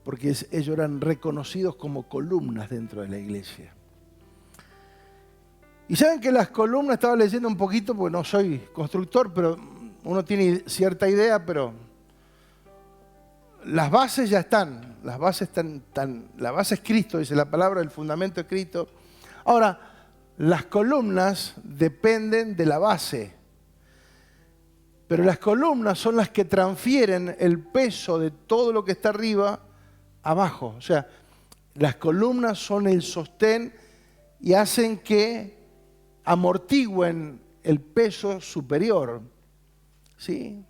porque ellos eran reconocidos como columnas dentro de la iglesia. Y saben que las columnas, estaba leyendo un poquito, porque no soy constructor, pero uno tiene cierta idea, pero las bases ya están. Las bases la base es Cristo, dice la palabra, el fundamento es Cristo. Ahora, las columnas dependen de la base. Pero las columnas son las que transfieren el peso de todo lo que está arriba abajo. O sea, las columnas son el sostén y hacen que amortigüen el peso superior. ¿Sí?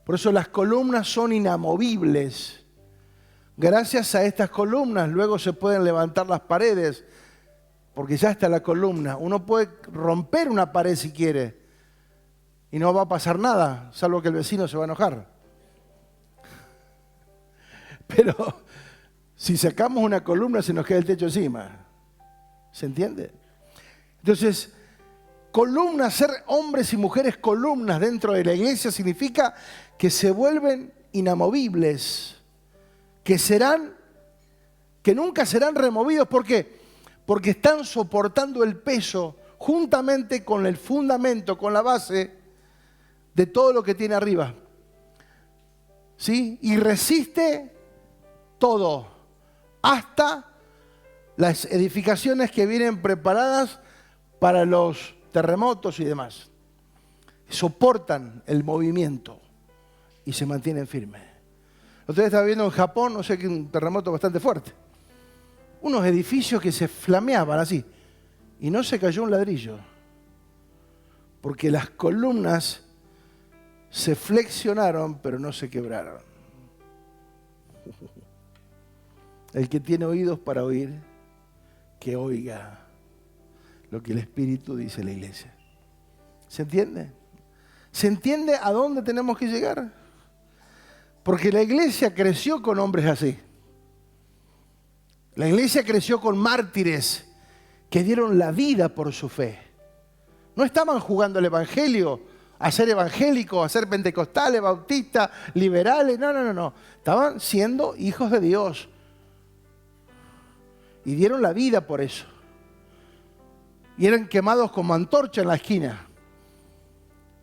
Por eso las columnas son inamovibles. Gracias a estas columnas luego se pueden levantar las paredes, porque ya está la columna. Uno puede romper una pared si quiere y no va a pasar nada, salvo que el vecino se va a enojar. Pero si sacamos una columna se nos queda el techo encima. ¿Se entiende? Entonces, columnas, ser hombres y mujeres columnas dentro de la iglesia significa que se vuelven inamovibles, que nunca serán removidos. ¿Por qué? Porque están soportando el peso juntamente con el fundamento, con la base de todo lo que tiene arriba. ¿Sí? Y resiste todo, hasta las edificaciones que vienen preparadas para los terremotos y demás. Soportan el movimiento y se mantienen firmes. Ustedes estaban viendo en Japón, no sé qué, un terremoto bastante fuerte. Unos edificios que se flameaban así. Y no se cayó un ladrillo. Porque las columnas se flexionaron, pero no se quebraron. El que tiene oídos para oír, que oiga lo que el Espíritu dice a la iglesia. ¿Se entiende? ¿Se entiende a dónde tenemos que llegar? Porque la iglesia creció con hombres así. La iglesia creció con mártires que dieron la vida por su fe. No estaban jugando el evangelio a ser evangélicos, a ser pentecostales, bautistas, liberales. No. Estaban siendo hijos de Dios. Y dieron la vida por eso. Y eran quemados como antorcha en la esquina.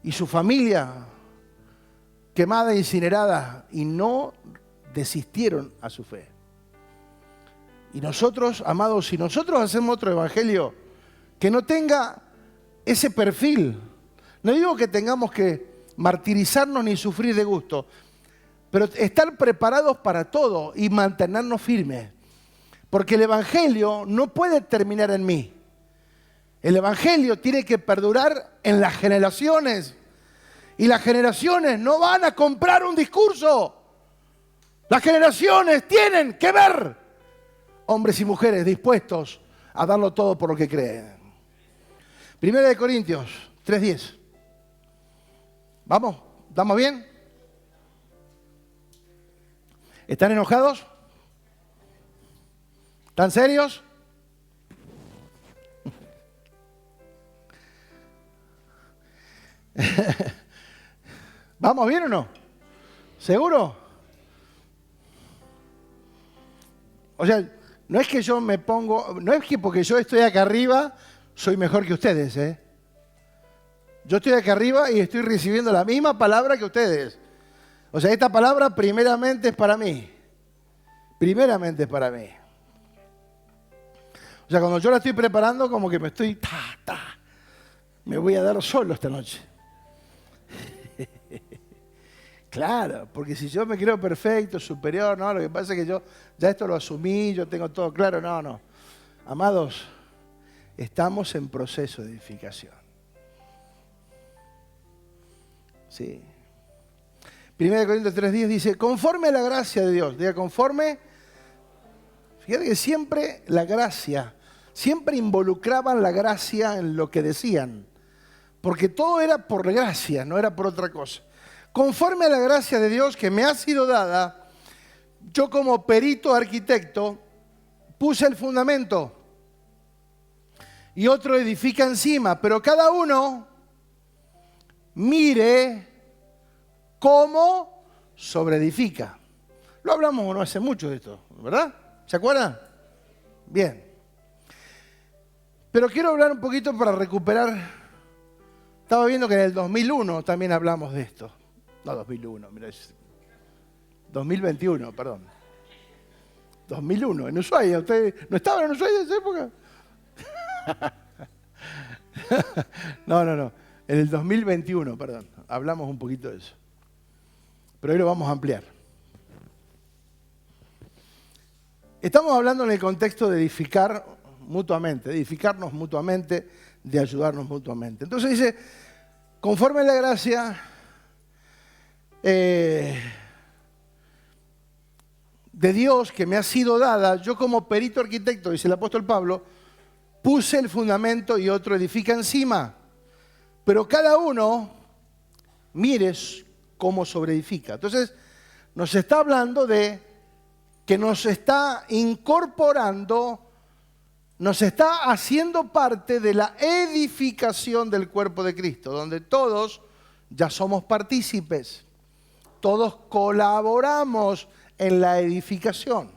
Y su familia quemada, incinerada. Y no desistieron a su fe. Y nosotros, amados, si nosotros hacemos otro evangelio que no tenga ese perfil, no digo que tengamos que martirizarnos ni sufrir de gusto, pero estar preparados para todo y mantenernos firmes. Porque el evangelio no puede terminar en mí. El evangelio tiene que perdurar en las generaciones. Y las generaciones no van a comprar un discurso. Las generaciones tienen que ver hombres y mujeres dispuestos a darlo todo por lo que creen. 1 Corintios 3:10. ¿Vamos? ¿Estamos bien? ¿Están enojados? ¿Están serios? ¿Vamos bien o no? ¿Seguro? O sea, no es que yo me pongo, no es que porque yo estoy acá arriba soy mejor que ustedes, ¿eh? Yo estoy acá arriba y estoy recibiendo la misma palabra que ustedes. O sea, esta palabra primeramente es para mí. Primeramente es para mí. O sea, cuando yo la estoy preparando, como que me estoy, me voy a dar solo esta noche. Claro, porque si yo me creo perfecto, superior, no, lo que pasa es que yo ya esto lo asumí, yo tengo todo claro, no. Amados, estamos en proceso de edificación. Sí. 1 Corintios 3:10 dice, conforme a la gracia de Dios, diga conforme. Fíjate que siempre la gracia, siempre involucraban la gracia en lo que decían, porque todo era por gracia, no era por otra cosa. Conforme a la gracia de Dios que me ha sido dada, yo como perito arquitecto puse el fundamento y otro edifica encima, pero cada uno mire cómo sobreedifica. Lo hablamos no hace mucho de esto, ¿verdad? ¿Se acuerdan? Bien. Pero quiero hablar un poquito para recuperar. Estaba viendo que en el 2001 también hablamos de esto. No, 2001, mira. 2021, perdón. 2001, en Ushuaia. ¿Ustedes no estaban en Ushuaia en esa época? No. En el 2021, perdón. Hablamos un poquito de eso. Pero hoy lo vamos a ampliar. Estamos hablando en el contexto de edificar mutuamente, de edificarnos mutuamente, de ayudarnos mutuamente. Entonces dice, conforme a la gracia de Dios que me ha sido dada, yo como perito arquitecto, dice el apóstol Pablo, puse el fundamento y otro edifica encima. Pero cada uno, mires cómo sobreedifica. Entonces, nos está hablando de que nos está incorporando, nos está haciendo parte de la edificación del cuerpo de Cristo, donde todos ya somos partícipes, todos colaboramos en la edificación.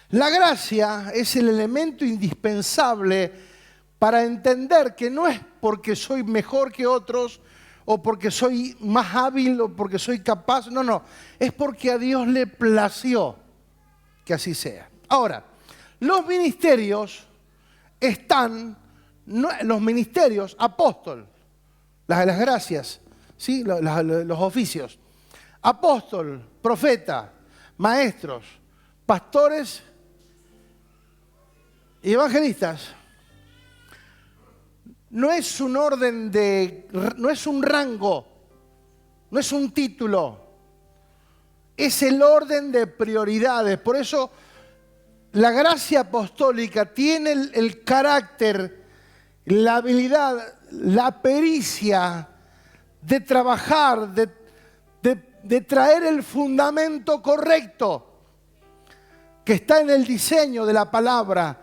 La gracia es el elemento indispensable para entender que no es porque soy mejor que otros, o porque soy más hábil, o porque soy capaz. No, es porque a Dios le plació que así sea. Ahora, los ministerios los ministerios, apóstol, las gracias, ¿sí? Los oficios, apóstol, profeta, maestros, pastores y evangelistas, no es un orden no es un rango, no es un título, es el orden de prioridades. Por eso la gracia apostólica tiene el carácter, la habilidad, la pericia de trabajar, de traer el fundamento correcto que está en el diseño de la palabra,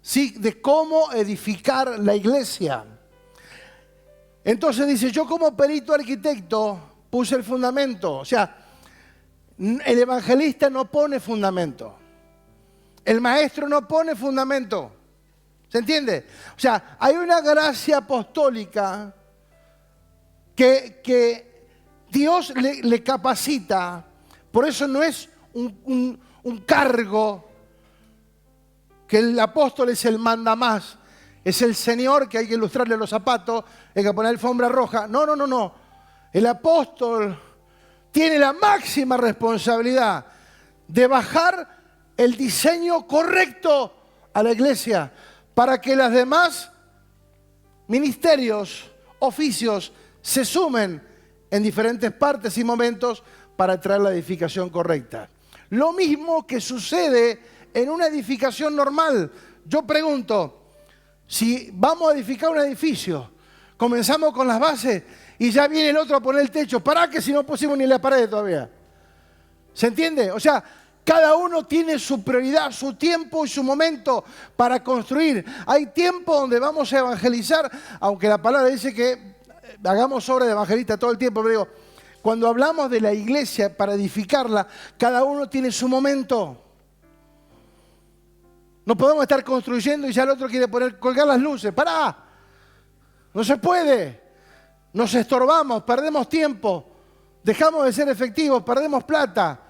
¿sí? De cómo edificar la iglesia. Entonces dice, yo como perito arquitecto puse el fundamento. O sea, el evangelista no pone fundamento. El maestro no pone fundamento. ¿Se entiende? O sea, hay una gracia apostólica que Dios le capacita. Por eso no es un cargo que el apóstol es el mandamás, es el Señor que hay que ilustrarle los zapatos, hay que poner alfombra roja. No. El apóstol tiene la máxima responsabilidad de bajar el diseño correcto a la iglesia para que los demás ministerios, oficios, se sumen en diferentes partes y momentos para traer la edificación correcta. Lo mismo que sucede en una edificación normal. Yo pregunto, si vamos a edificar un edificio, comenzamos con las bases y ya viene el otro a poner el techo. ¿Para qué si no pusimos ni la pared todavía? ¿Se entiende? O sea, cada uno tiene su prioridad, su tiempo y su momento para construir. Hay tiempo donde vamos a evangelizar, aunque la palabra dice que hagamos obra de evangelista todo el tiempo, pero digo, cuando hablamos de la iglesia para edificarla, cada uno tiene su momento. No podemos estar construyendo y ya el otro quiere colgar las luces. ¡Pará! No se puede. Nos estorbamos, perdemos tiempo, dejamos de ser efectivos, perdemos plata.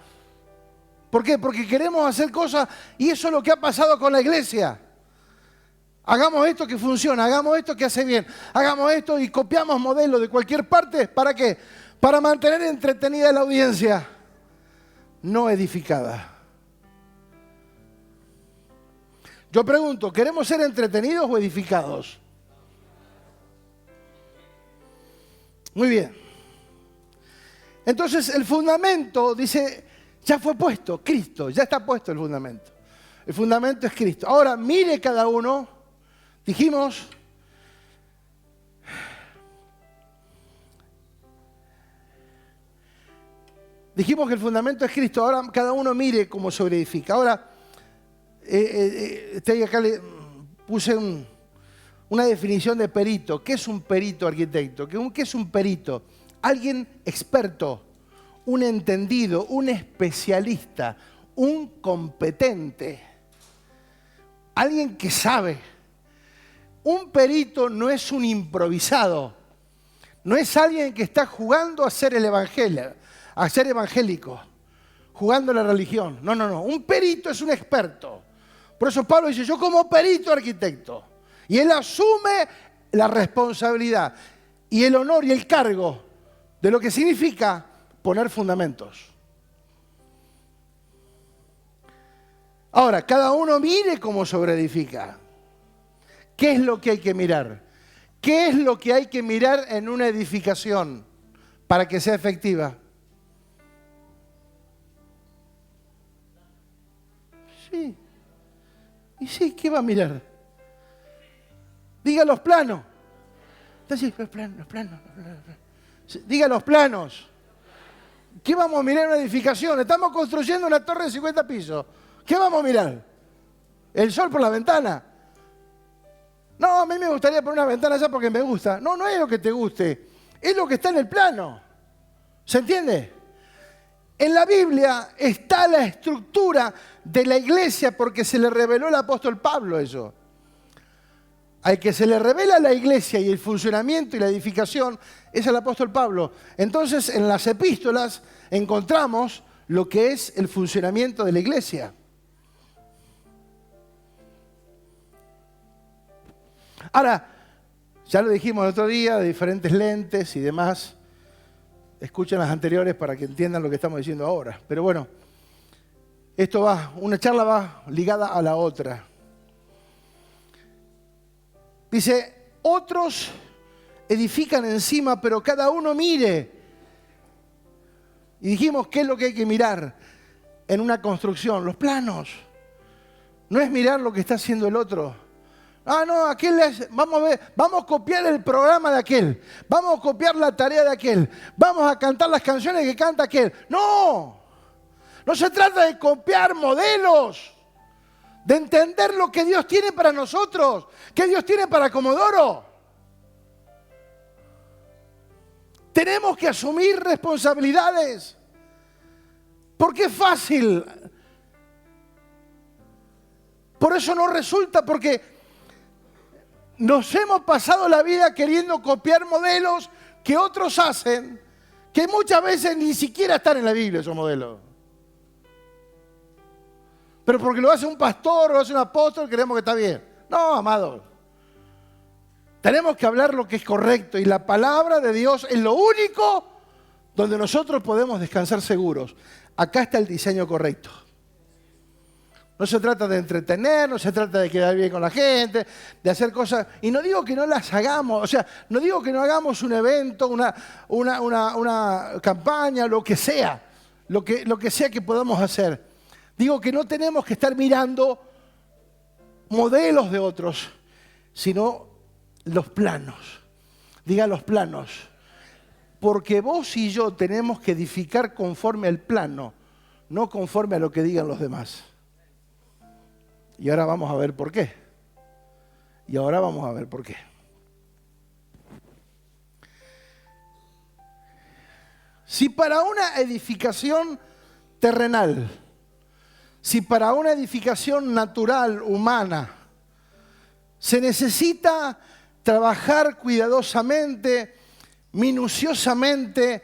¿Por qué? Porque queremos hacer cosas y eso es lo que ha pasado con la iglesia. Hagamos esto que funciona, hagamos esto que hace bien, hagamos esto y copiamos modelos de cualquier parte. ¿Para qué? Para mantener entretenida la audiencia, no edificada. Yo pregunto, ¿queremos ser entretenidos o edificados? Muy bien. Entonces el fundamento, dice, ya fue puesto, Cristo, ya está puesto el fundamento. El fundamento es Cristo. Ahora, mire cada uno, dijimos, que el fundamento es Cristo. Ahora cada uno mire cómo sobreedifica. Ahora, acá le puse una definición de perito. ¿Qué es un perito arquitecto? ¿Qué es un perito? Alguien experto, un entendido, un especialista, un competente, alguien que sabe. Un perito no es un improvisado, no es alguien que está jugando a ser el evangelio, a ser evangélico, jugando a la religión. No. Un perito es un experto. Por eso Pablo dice, yo como perito arquitecto. Y él asume la responsabilidad y el honor y el cargo de lo que significa poner fundamentos. Ahora, cada uno mire cómo sobreedifica. ¿Qué es lo que hay que mirar? ¿Qué es lo que hay que mirar en una edificación para que sea efectiva? Sí. Y sí, ¿qué va a mirar? Diga los planos. Entonces, los planos. Diga los planos. ¿Qué vamos a mirar en una edificación? Estamos construyendo una torre de 50 pisos. ¿Qué vamos a mirar? ¿El sol por la ventana? No, a mí me gustaría poner una ventana allá porque me gusta. No, no es lo que te guste. Es lo que está en el plano. ¿Se entiende? En la Biblia está la estructura de la iglesia porque se le reveló al apóstol Pablo eso. Al que se le revela la iglesia y el funcionamiento y la edificación es al apóstol Pablo. Entonces, en las epístolas encontramos lo que es el funcionamiento de la iglesia. Ahora, ya lo dijimos el otro día, de diferentes lentes y demás. Escuchen las anteriores para que entiendan lo que estamos diciendo ahora. Pero bueno, una charla va ligada a la otra. Dice, otros edifican encima, pero cada uno mire. Y dijimos, ¿qué es lo que hay que mirar en una construcción? Los planos. No es mirar lo que está haciendo el otro. Ah, no, vamos a ver, vamos a copiar el programa de aquel. Vamos a copiar la tarea de aquel. Vamos a cantar las canciones que canta aquel. No, no se trata de copiar modelos. De entender lo que Dios tiene para nosotros, que Dios tiene para Comodoro. Tenemos que asumir responsabilidades. Porque es fácil. Por eso no resulta, porque nos hemos pasado la vida queriendo copiar modelos que otros hacen, que muchas veces ni siquiera están en la Biblia esos modelos. Pero porque lo hace un pastor o lo hace un apóstol, creemos que está bien. No, amados. Tenemos que hablar lo que es correcto. Y la palabra de Dios es lo único donde nosotros podemos descansar seguros. Acá está el diseño correcto. No se trata de entretener, no se trata de quedar bien con la gente, de hacer cosas. Y no digo que no las hagamos, o sea, no digo que no hagamos un evento, una campaña, lo que sea. Lo que sea que podamos hacer. Digo que no tenemos que estar mirando modelos de otros, sino los planos. Diga los planos. Porque vos y yo tenemos que edificar conforme al plano, no conforme a lo que digan los demás. Y ahora vamos a ver por qué. Si para una edificación terrenal, si para una edificación natural, humana, se necesita trabajar cuidadosamente, minuciosamente,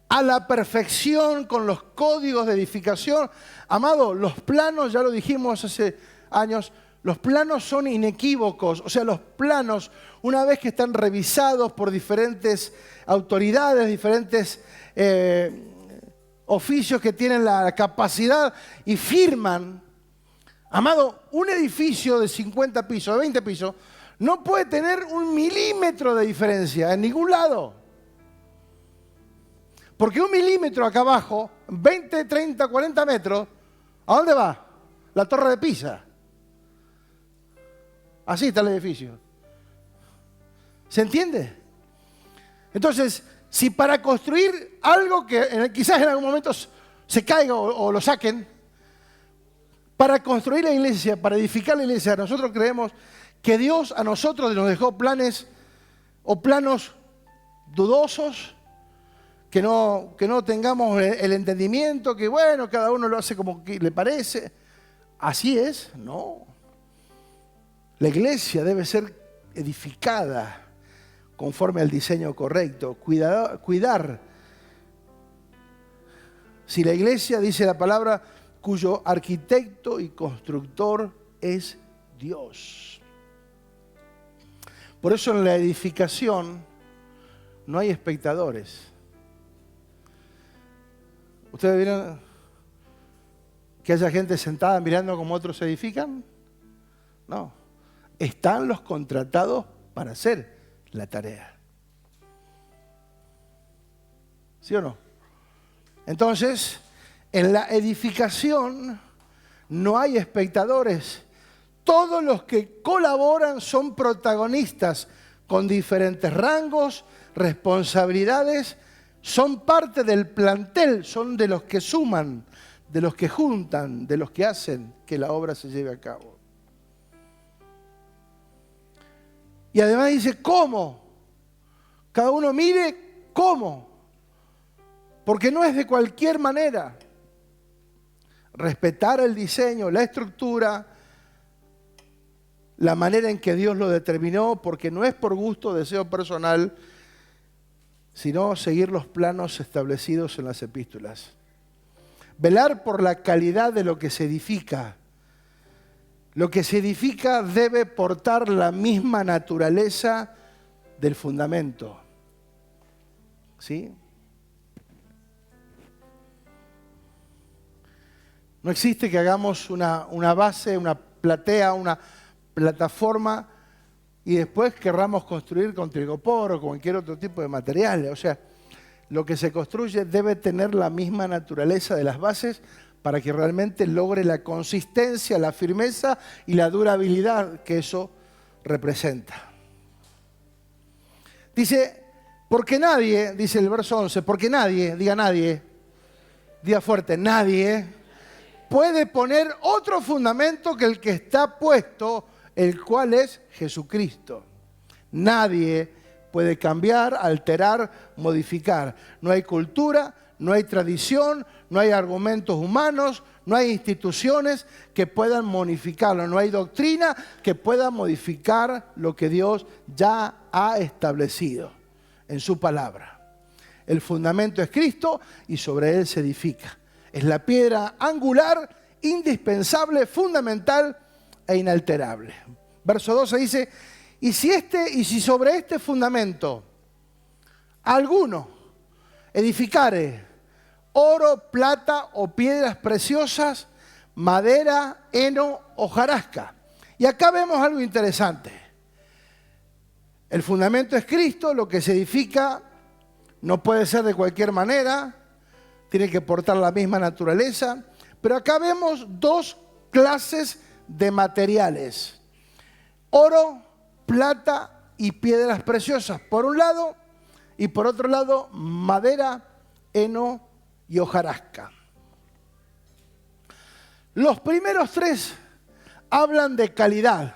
a la perfección con los códigos de edificación, amado, los planos, ya lo dijimos hace años, los planos son inequívocos. O sea, los planos, una vez que están revisados por diferentes autoridades, diferentes oficios que tienen la capacidad y firman. Amado, un edificio de 50 pisos, de 20 pisos, no puede tener 1 milímetro de diferencia en ningún lado. Porque 1 milímetro acá abajo, 20, 30, 40 metros, ¿a dónde va? La Torre de Pisa. Así está el edificio. ¿Se entiende? Entonces, si para construir algo que quizás en algún momento se caiga o lo saquen, para construir la iglesia, para edificar la iglesia, nosotros creemos que Dios a nosotros nos dejó planes o planos dudosos, que no tengamos el entendimiento, que bueno, cada uno lo hace como que le parece. Así es, no. La iglesia debe ser edificada conforme al diseño correcto, cuidar. Si la iglesia, dice la palabra, cuyo arquitecto y constructor es Dios. Por eso en la edificación no hay espectadores. ¿Ustedes vieron que haya gente sentada mirando cómo otros edifican? No. Están los contratados para hacer la tarea. ¿Sí o no? Entonces, en la edificación no hay espectadores. Todos los que colaboran son protagonistas con diferentes rangos, responsabilidades, son parte del plantel, son de los que suman, de los que juntan, de los que hacen que la obra se lleve a cabo. Y además dice, ¿cómo? Cada uno mire cómo. Porque no es de cualquier manera. Respetar el diseño, la estructura, la manera en que Dios lo determinó, porque no es por gusto, deseo personal, sino seguir los planos establecidos en las epístolas. Velar por la calidad de lo que se edifica. Lo que se edifica debe portar la misma naturaleza del fundamento. ¿Sí? No existe que hagamos una base, una platea, una plataforma y después querramos construir con trigopor o cualquier otro tipo de materiales. O sea, lo que se construye debe tener la misma naturaleza de las bases para que realmente logre la consistencia, la firmeza y la durabilidad que eso representa. Dice, porque nadie, dice el verso 11, porque nadie, diga fuerte, nadie puede poner otro fundamento que el que está puesto, el cual es Jesucristo. Nadie puede cambiar, alterar, modificar. No hay cultura, no hay tradición, no hay argumentos humanos, no hay instituciones que puedan modificarlo, no hay doctrina que pueda modificar lo que Dios ya ha establecido en su palabra. El fundamento es Cristo y sobre él se edifica. Es la piedra angular, indispensable, fundamental e inalterable. Verso 12 dice, y si sobre este fundamento alguno edificare oro, plata o piedras preciosas, madera, heno, hojarasca. Y acá vemos algo interesante. El fundamento es Cristo, lo que se edifica no puede ser de cualquier manera, tiene que portar la misma naturaleza, pero acá vemos dos clases de materiales: oro, plata y piedras preciosas, por un lado, y por otro lado, madera, heno y hojarasca. Los primeros tres hablan de calidad,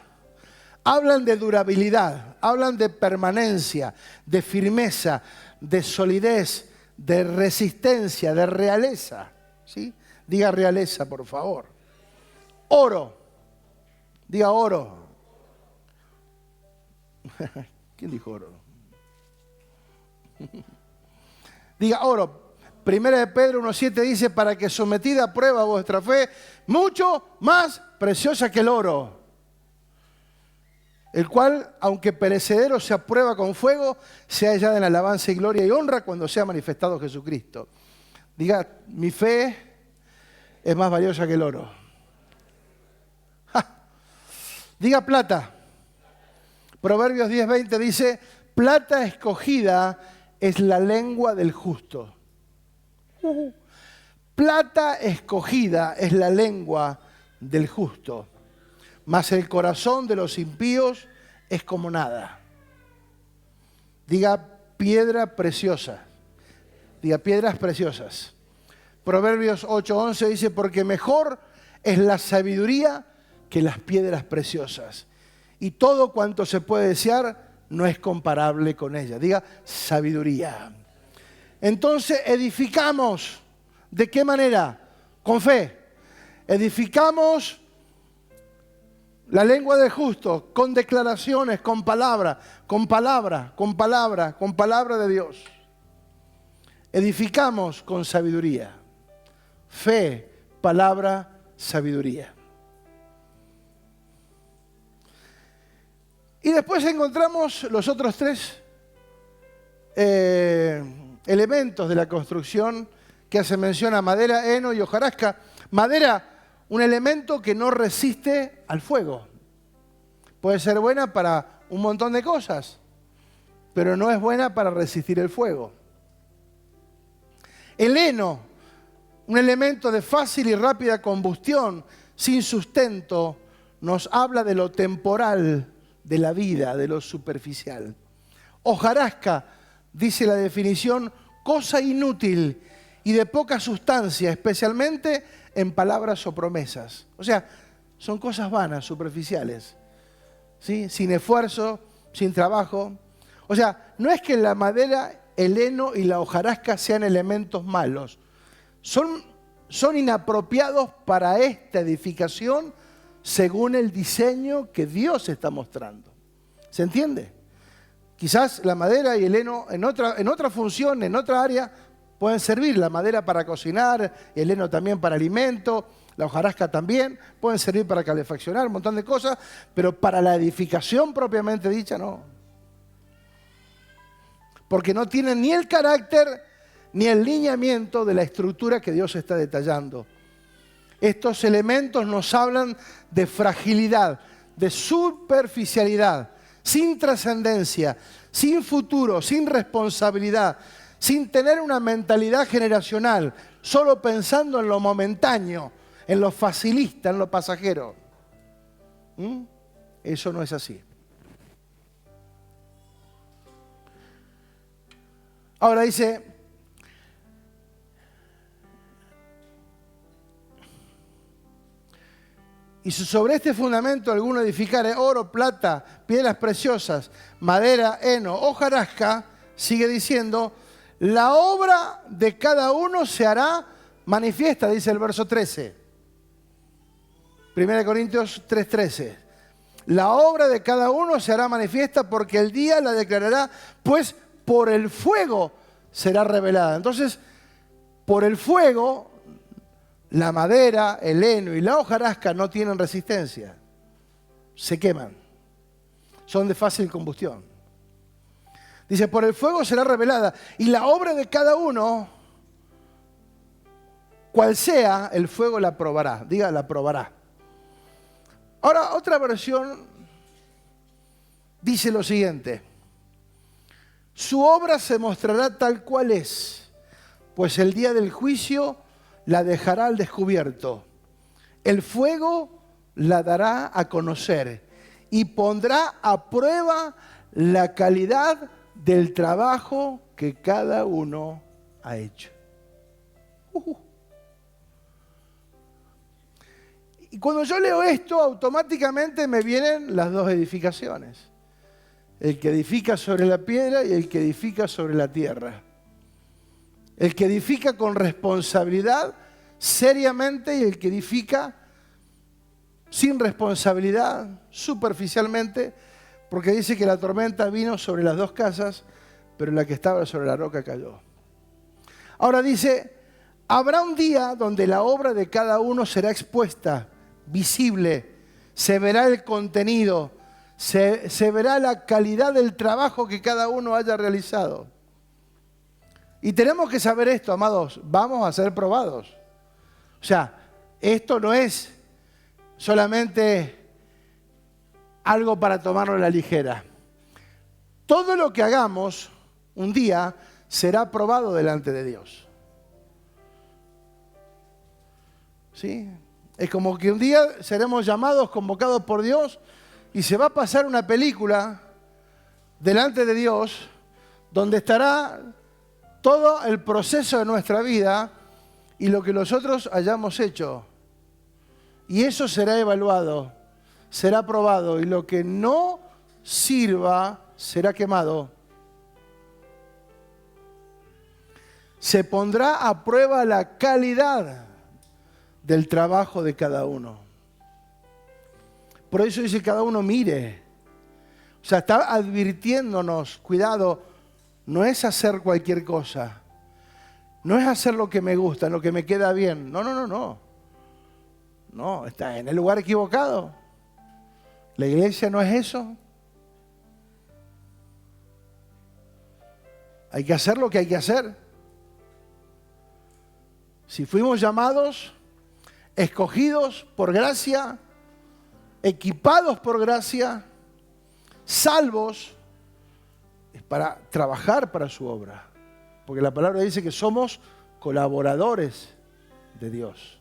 hablan de durabilidad, hablan de permanencia, de firmeza, de solidez, de resistencia, de realeza. ¿Sí? Diga realeza, por favor. Oro. Diga oro. ¿Quién dijo oro? Diga oro. Primera de Pedro 1:7 dice, para que sometida a prueba vuestra fe, mucho más preciosa que el oro, el cual, aunque perecedero, se aprueba con fuego, sea hallada en alabanza y gloria y honra cuando sea manifestado Jesucristo. Diga, mi fe es más valiosa que el oro. ¡Ja! Diga plata. Proverbios 10:20 dice, plata escogida es la lengua del justo. Plata escogida es la lengua del justo, mas el corazón de los impíos es como nada. Diga piedra preciosa. Diga piedras preciosas. Proverbios 8:11 dice, porque mejor es la sabiduría que las piedras preciosas. Y todo cuanto se puede desear no es comparable con ella. Diga sabiduría. Entonces edificamos. ¿De qué manera? Con fe. Edificamos la lengua del justo, con declaraciones, con palabra, con palabra, con palabra, con palabra de Dios. Edificamos con sabiduría. Fe, palabra, sabiduría. Y después encontramos los otros tres elementos de la construcción que hace mención a madera, heno y hojarasca. Madera, un elemento que no resiste al fuego. Puede ser buena para un montón de cosas, pero no es buena para resistir el fuego. El heno, un elemento de fácil y rápida combustión, sin sustento, nos habla de lo temporal de la vida, de lo superficial. Hojarasca, dice la definición, cosa inútil y de poca sustancia, especialmente en palabras o promesas. O sea, son cosas vanas, superficiales, ¿sí? Sin esfuerzo, sin trabajo. O sea, no es que la madera, el heno y la hojarasca sean elementos malos. Son inapropiados para esta edificación según el diseño que Dios está mostrando. ¿Se entiende? Quizás la madera y el heno en otra función, en otra área, pueden servir. La madera para cocinar, el heno también para alimento, la hojarasca también, pueden servir para calefaccionar, un montón de cosas, pero para la edificación propiamente dicha, no. Porque no tienen ni el carácter ni el lineamiento de la estructura que Dios está detallando. Estos elementos nos hablan de fragilidad, de superficialidad, sin trascendencia, sin futuro, sin responsabilidad, sin tener una mentalidad generacional, solo pensando en lo momentáneo, en lo facilista, en lo pasajero. Eso no es así. Ahora dice, y si sobre este fundamento alguno edificare oro, plata, piedras preciosas, madera, heno, hojarasca, sigue diciendo, la obra de cada uno se hará manifiesta, dice el verso 13. 1 Corintios 3:13. La obra de cada uno se hará manifiesta porque el día la declarará, pues por el fuego será revelada. Entonces, por el fuego, la madera, el heno y la hojarasca no tienen resistencia. Se queman. Son de fácil combustión. Dice, por el fuego será revelada. Y la obra de cada uno, cual sea, el fuego la probará. Diga, la probará. Ahora, otra versión dice lo siguiente. Su obra se mostrará tal cual es, pues el día del juicio la dejará al descubierto. El fuego la dará a conocer y pondrá a prueba la calidad del trabajo que cada uno ha hecho. Y cuando yo leo esto, automáticamente me vienen las dos edificaciones. El que edifica sobre la piedra y el que edifica sobre la tierra. El que edifica con responsabilidad, seriamente, y el que edifica sin responsabilidad, superficialmente, porque dice que la tormenta vino sobre las dos casas, pero la que estaba sobre la roca cayó. Ahora dice, habrá un día donde la obra de cada uno será expuesta, visible, se verá el contenido, se verá la calidad del trabajo que cada uno haya realizado. Y tenemos que saber esto, amados, vamos a ser probados. O sea, esto no es solamente algo para tomarlo a la ligera. Todo lo que hagamos un día será probado delante de Dios. ¿Sí? Es como que un día seremos llamados, convocados por Dios, y se va a pasar una película delante de Dios donde estará todo el proceso de nuestra vida y lo que nosotros hayamos hecho. Y eso será evaluado, será probado, y lo que no sirva será quemado. Se pondrá a prueba la calidad del trabajo de cada uno. Por eso dice cada uno mire. O sea, está advirtiéndonos, cuidado, no es hacer cualquier cosa. No es hacer lo que me gusta, lo que me queda bien. No. No, está en el lugar equivocado. La iglesia no es eso. Hay que hacer lo que hay que hacer. Si fuimos llamados, escogidos por gracia, equipados por gracia, salvos, es para trabajar para su obra. Porque la palabra dice que somos colaboradores de Dios.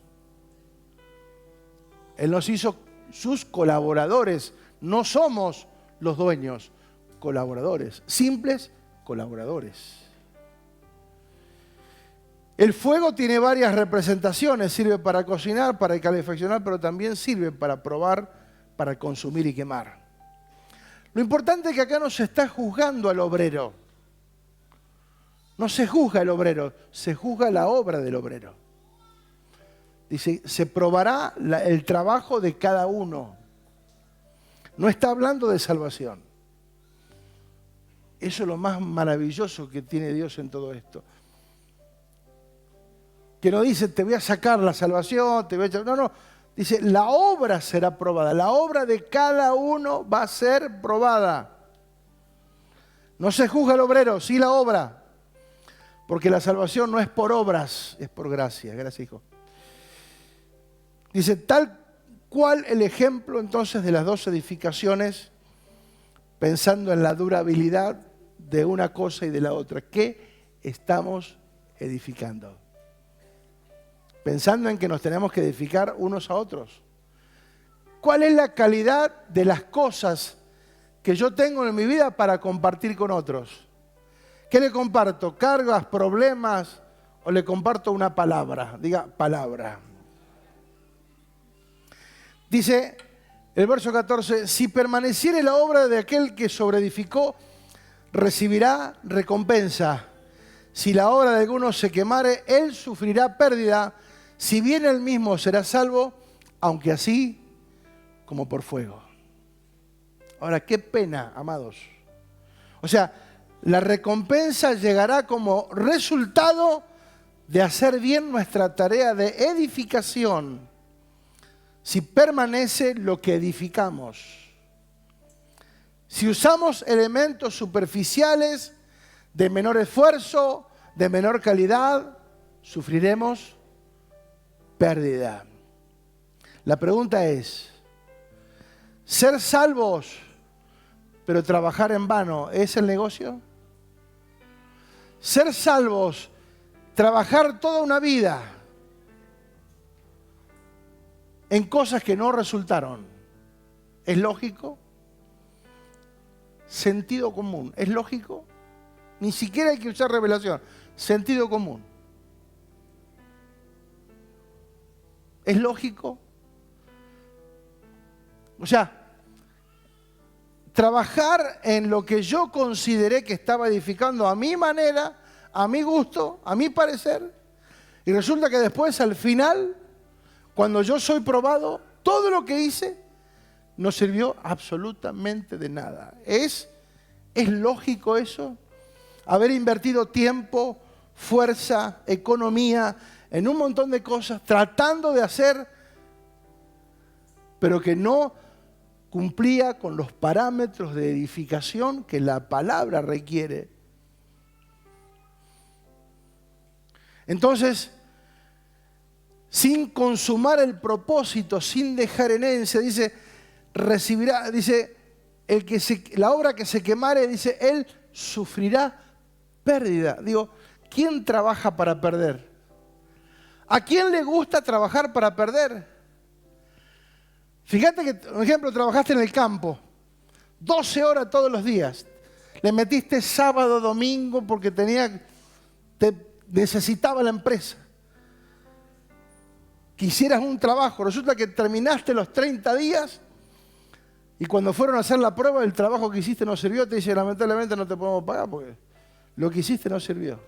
Él nos hizo sus colaboradores. No somos los dueños, colaboradores. Simples colaboradores. El fuego tiene varias representaciones. Sirve para cocinar, para calefaccionar, pero también sirve para probar, para consumir y quemar. Lo importante es que acá no se está juzgando al obrero. No se juzga el obrero, se juzga la obra del obrero. Dice, se probará el trabajo de cada uno. No está hablando de salvación. Eso es lo más maravilloso que tiene Dios en todo esto. Que no dice, te voy a sacar la salvación, te voy a... No. Dice, la obra será probada. La obra de cada uno va a ser probada. No se juzga el obrero, sí la obra. Porque la salvación no es por obras, es por gracia. Gracias, hijo. Dice, tal cual el ejemplo entonces de las dos edificaciones, pensando en la durabilidad de una cosa y de la otra. ¿Qué estamos edificando? Pensando en que nos tenemos que edificar unos a otros. ¿Cuál es la calidad de las cosas que yo tengo en mi vida para compartir con otros? ¿Qué le comparto? ¿Cargas, problemas o le comparto una palabra? Diga, palabra. Dice el verso 14, si permaneciere la obra de aquel que sobreedificó, recibirá recompensa. Si la obra de alguno se quemare, él sufrirá pérdida. Si bien él mismo será salvo, aunque así como por fuego. Ahora, qué pena, amados. O sea, la recompensa llegará como resultado de hacer bien nuestra tarea de edificación. Si permanece lo que edificamos. Si usamos elementos superficiales de menor esfuerzo, de menor calidad, sufriremos pérdida. La pregunta es, ¿ser salvos pero trabajar en vano es el negocio? Ser salvos, trabajar toda una vida en cosas que no resultaron, ¿es lógico? Sentido común, ¿es lógico? Ni siquiera hay que usar revelación, sentido común. ¿Es lógico? O sea, trabajar en lo que yo consideré que estaba edificando a mi manera, a mi gusto, a mi parecer, y resulta que después, al final, cuando yo soy probado, todo lo que hice no sirvió absolutamente de nada. ¿Es lógico eso? Haber invertido tiempo, fuerza, economía, en un montón de cosas, tratando de hacer, pero que no cumplía con los parámetros de edificación que la palabra requiere. Entonces, sin consumar el propósito, sin dejar herencia, dice, recibirá, dice, la obra que se quemare, dice, él sufrirá pérdida. Digo, ¿quién trabaja para perder? ¿A quién le gusta trabajar para perder? Fíjate que, por ejemplo, trabajaste en el campo, 12 horas todos los días. Le metiste sábado, domingo, porque necesitaba la empresa. Quisieras un trabajo, resulta que terminaste los 30 días y cuando fueron a hacer la prueba, el trabajo que hiciste no sirvió, te dice, lamentablemente no te podemos pagar porque lo que hiciste no sirvió.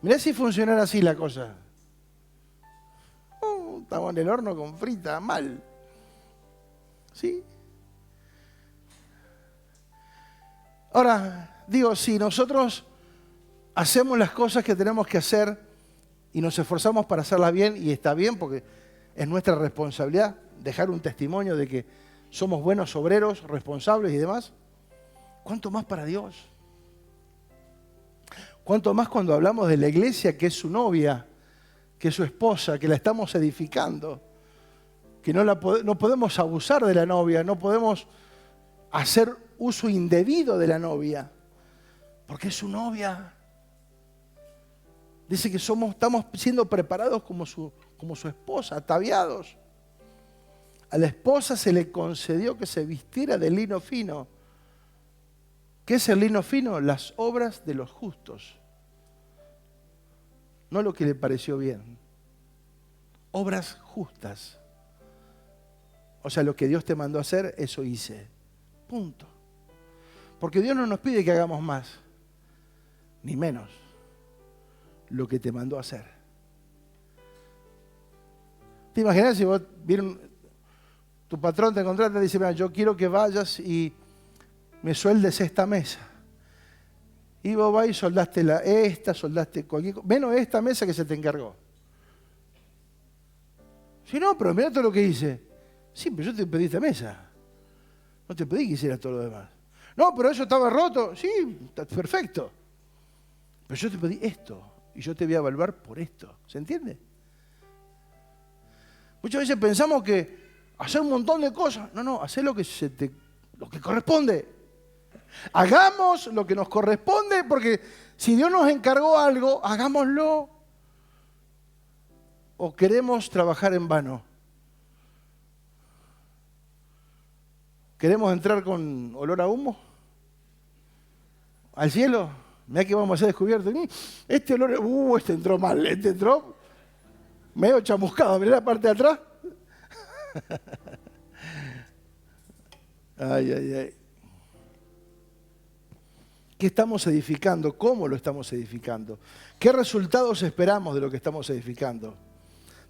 Mirá si funcionara así la cosa. Estamos en el horno con frita, mal. ¿Sí? Ahora, digo, si nosotros hacemos las cosas que tenemos que hacer y nos esforzamos para hacerlas bien, y está bien porque es nuestra responsabilidad dejar un testimonio de que somos buenos obreros, responsables y demás, ¿cuánto más para Dios? ¿Cuánto más cuando hablamos de la iglesia que es su novia, que es su esposa, que la estamos edificando? Que no podemos abusar de la novia, no podemos hacer uso indebido de la novia, porque es su novia. Dice que estamos siendo preparados como su esposa, ataviados. A la esposa se le concedió que se vistiera de lino fino. ¿Qué es el lino fino? Las obras de los justos. No lo que le pareció bien. Obras justas. O sea, lo que Dios te mandó a hacer, eso hice. Punto. Porque Dios no nos pide que hagamos más, ni menos. Lo que te mandó a hacer. ¿Te imaginas si vos tu patrón te contrata y dice, mira, yo quiero que vayas y me sueldes esta mesa? Y vos vas y soldaste soldaste cualquier cosa, menos esta mesa que se te encargó. Si no, pero mirá todo lo que hice. Sí, pero yo te pedí esta mesa. No te pedí que hicieras todo lo demás. No, pero eso estaba roto. Sí, está perfecto. Pero yo te pedí esto. Y yo te voy a evaluar por esto. ¿Se entiende? Muchas veces pensamos que hacer un montón de cosas. No, hacer lo que corresponde. Hagamos lo que nos corresponde, porque si Dios nos encargó algo, hagámoslo. ¿O queremos trabajar en vano? ¿Queremos entrar con olor a humo? ¿Al cielo? Mirá que vamos a ser descubiertos. Este olor, este entró mal, este entró medio chamuscado. Mirá la parte de atrás. Ay. ¿Qué estamos edificando? ¿Cómo lo estamos edificando? ¿Qué resultados esperamos de lo que estamos edificando?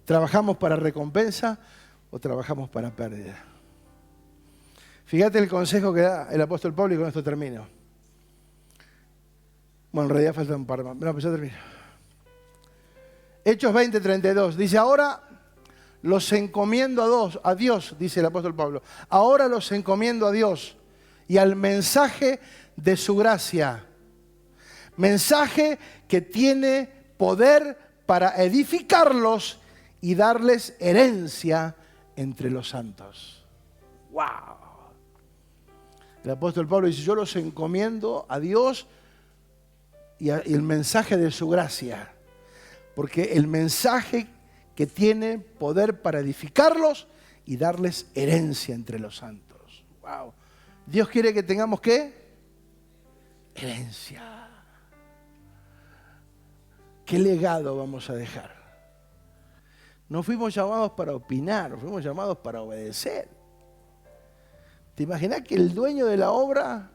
¿Trabajamos para recompensa o trabajamos para pérdida? Fíjate el consejo que da el apóstol Pablo y con esto termino. Bueno, en realidad faltan un par más. No, pues ya termino. Hechos 20:32. Dice, ahora los encomiendo a Dios, dice el apóstol Pablo. Ahora los encomiendo a Dios y al mensaje de su gracia. Mensaje que tiene poder para edificarlos y darles herencia entre los santos. ¡Wow! El apóstol Pablo dice, yo los encomiendo a Dios y el mensaje de su gracia. Porque el mensaje que tiene poder para edificarlos y darles herencia entre los santos. ¡Wow! Dios quiere que tengamos, ¿qué? Herencia. ¿Qué legado vamos a dejar? No fuimos llamados para opinar, fuimos llamados para obedecer. ¿Te imaginas que el dueño de la obra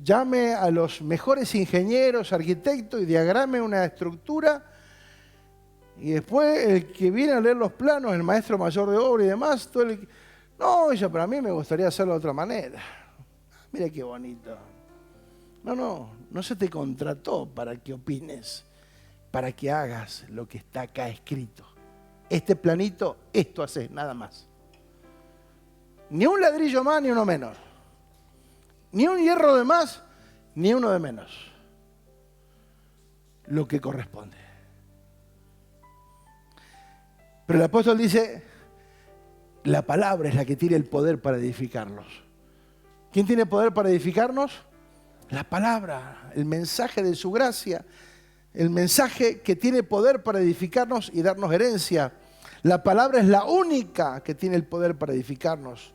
llame a los mejores ingenieros, arquitectos y diagrame una estructura? Y después el que viene a leer los planos, el maestro mayor de obra y demás, no, para mí me gustaría hacerlo de otra manera. Mira qué bonito. No se te contrató para que opines, para que hagas lo que está acá escrito. Este planito, esto haces, nada más. Ni un ladrillo más, ni uno menos. Ni un hierro de más, ni uno de menos. Lo que corresponde. Pero el apóstol dice, la palabra es la que tiene el poder para edificarlos. ¿Quién tiene poder para edificarnos? La palabra, el mensaje de su gracia, el mensaje que tiene poder para edificarnos y darnos herencia. La palabra es la única que tiene el poder para edificarnos.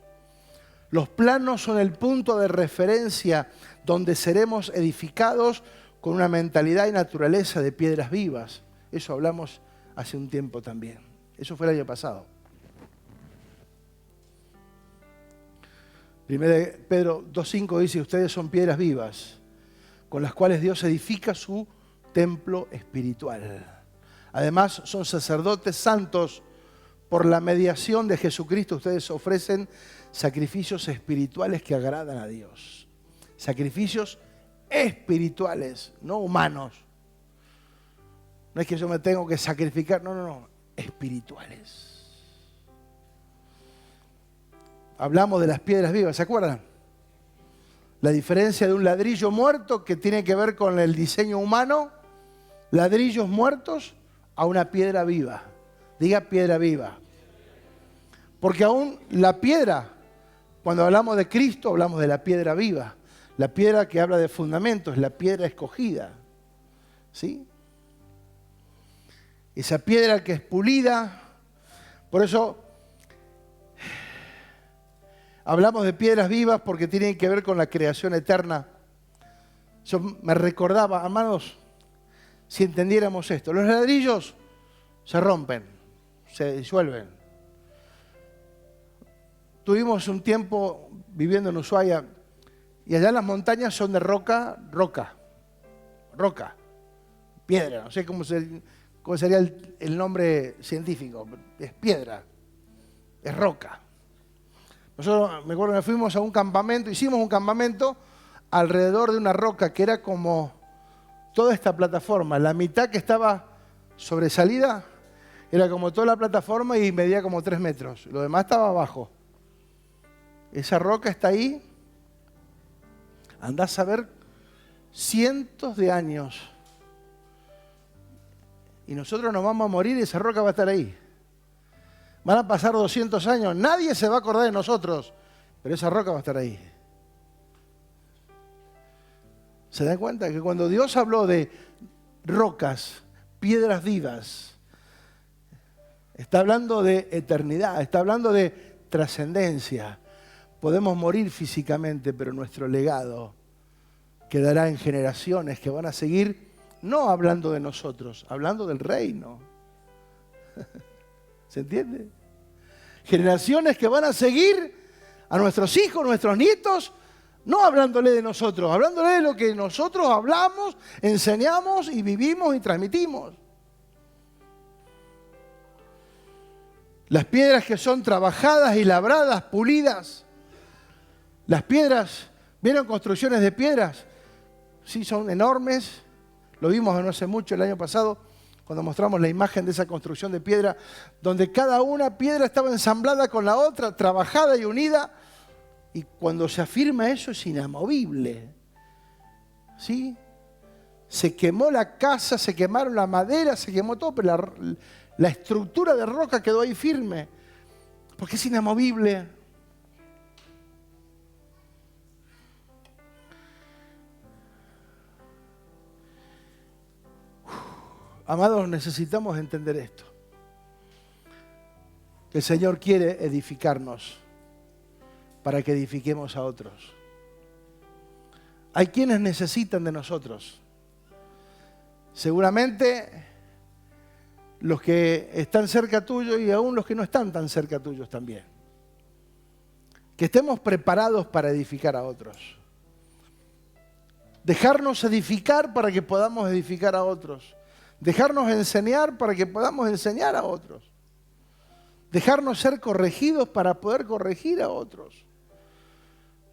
Los planos son el punto de referencia donde seremos edificados con una mentalidad y naturaleza de piedras vivas. Eso hablamos hace un tiempo también. Eso fue el año pasado. 1 Pedro 2:5 dice, ustedes son piedras vivas, con las cuales Dios edifica su templo espiritual. Además, son sacerdotes santos. Por la mediación de Jesucristo, ustedes ofrecen sacrificios espirituales que agradan a Dios. Sacrificios espirituales, no humanos. No es que yo me tengo que sacrificar, no, espirituales. Hablamos de las piedras vivas, ¿se acuerdan? La diferencia de un ladrillo muerto que tiene que ver con el diseño humano, ladrillos muertos, a una piedra viva. Diga piedra viva. Porque aún la piedra, cuando hablamos de Cristo, hablamos de la piedra viva. La piedra que habla de fundamentos, la piedra escogida. ¿Sí? esa piedra que es pulida. Por eso hablamos de piedras vivas, porque tienen que ver con la creación eterna. Yo me recordaba, hermanos, si entendiéramos esto, los ladrillos se rompen, se disuelven. Tuvimos un tiempo viviendo en Ushuaia y allá las montañas son de roca, piedra, no sé cómo sería el nombre científico, es piedra, es roca. Nosotros, me acuerdo que fuimos a un campamento, hicimos un campamento alrededor de una roca que era como toda esta plataforma. La mitad que estaba sobresalida era como toda la plataforma y medía como 3 metros. Lo demás estaba abajo. Esa roca está ahí. Andás a ver cientos de años. Y nosotros nos vamos a morir y esa roca va a estar ahí. Van a pasar 200 años. Nadie se va a acordar de nosotros. Pero esa roca va a estar ahí. ¿Se dan cuenta que cuando Dios habló de rocas, piedras vivas, está hablando de eternidad, está hablando de trascendencia? Podemos morir físicamente, pero nuestro legado quedará en generaciones que van a seguir, no hablando de nosotros, hablando del reino. ¿Se entiende? Generaciones que van a seguir a nuestros hijos, nuestros nietos, no hablándole de nosotros, hablándole de lo que nosotros hablamos, enseñamos y vivimos y transmitimos. Las piedras que son trabajadas y labradas, pulidas. Las piedras, ¿vieron construcciones de piedras? Sí, son enormes. Lo vimos no hace mucho, el año pasado, cuando mostramos la imagen de esa construcción de piedra, donde cada una piedra estaba ensamblada con la otra, trabajada y unida. Y cuando se afirma eso es inamovible. ¿Sí? Se quemó la casa, se quemaron la madera, se quemó todo, pero la estructura de roca quedó ahí firme. Porque es inamovible. Amados, necesitamos entender esto. El Señor quiere edificarnos para que edifiquemos a otros. Hay quienes necesitan de nosotros. Seguramente los que están cerca tuyo y aún los que no están tan cerca tuyos también. Que estemos preparados para edificar a otros. Dejarnos edificar para que podamos edificar a otros. Dejarnos enseñar para que podamos enseñar a otros. Dejarnos ser corregidos para poder corregir a otros.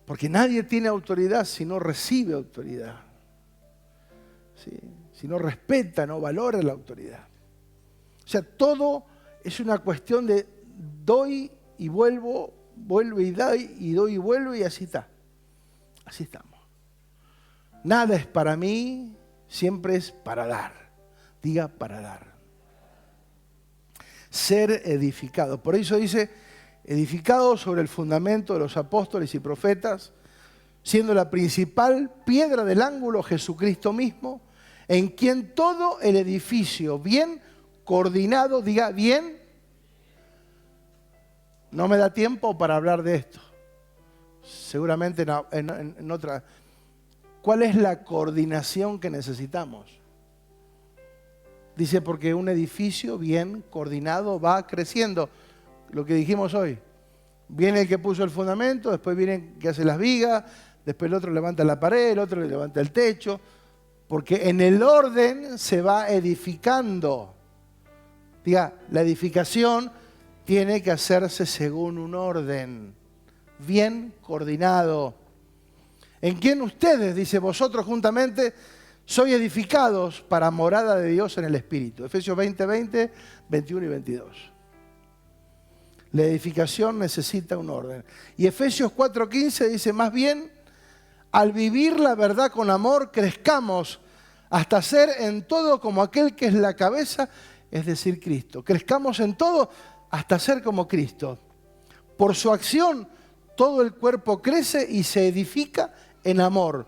Porque nadie tiene autoridad si no recibe autoridad. ¿Sí? Si no respeta, no valora la autoridad. O sea, todo es una cuestión de doy y vuelvo, vuelvo y doy y vuelvo y así está. Así estamos. Nada es para mí, siempre es para dar. Diga para dar. Ser edificado. Por eso dice, edificado sobre el fundamento de los apóstoles y profetas, siendo la principal piedra del ángulo Jesucristo mismo, en quien todo el edificio bien coordinado, diga bien, no me da tiempo para hablar de esto. Seguramente en otra. ¿Cuál es la coordinación que necesitamos? Dice, porque un edificio bien coordinado va creciendo. Lo que dijimos hoy. Viene el que puso el fundamento, después viene el que hace las vigas, después el otro levanta la pared, el otro levanta el techo. Porque en el orden se va edificando. Diga, la edificación tiene que hacerse según un orden, bien coordinado. En quien ustedes, dice, vosotros juntamente, sois edificados para morada de Dios en el Espíritu. Efesios 20, 21 y 22. La edificación necesita un orden. Y Efesios 4:15 dice, más bien, al vivir la verdad con amor, crezcamos hasta ser en todo como aquel que es la cabeza, es decir, Cristo. Crezcamos en todo hasta ser como Cristo. Por su acción, todo el cuerpo crece y se edifica en amor,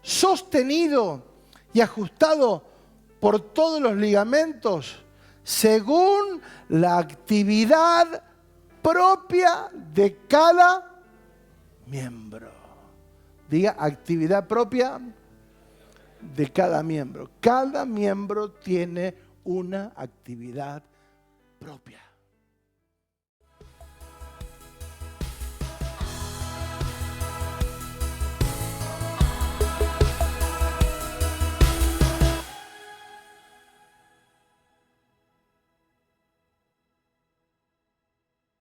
sostenido y ajustado por todos los ligamentos, según la actividad propia de cada miembro. Diga, actividad propia de cada miembro. Cada miembro tiene una actividad propia.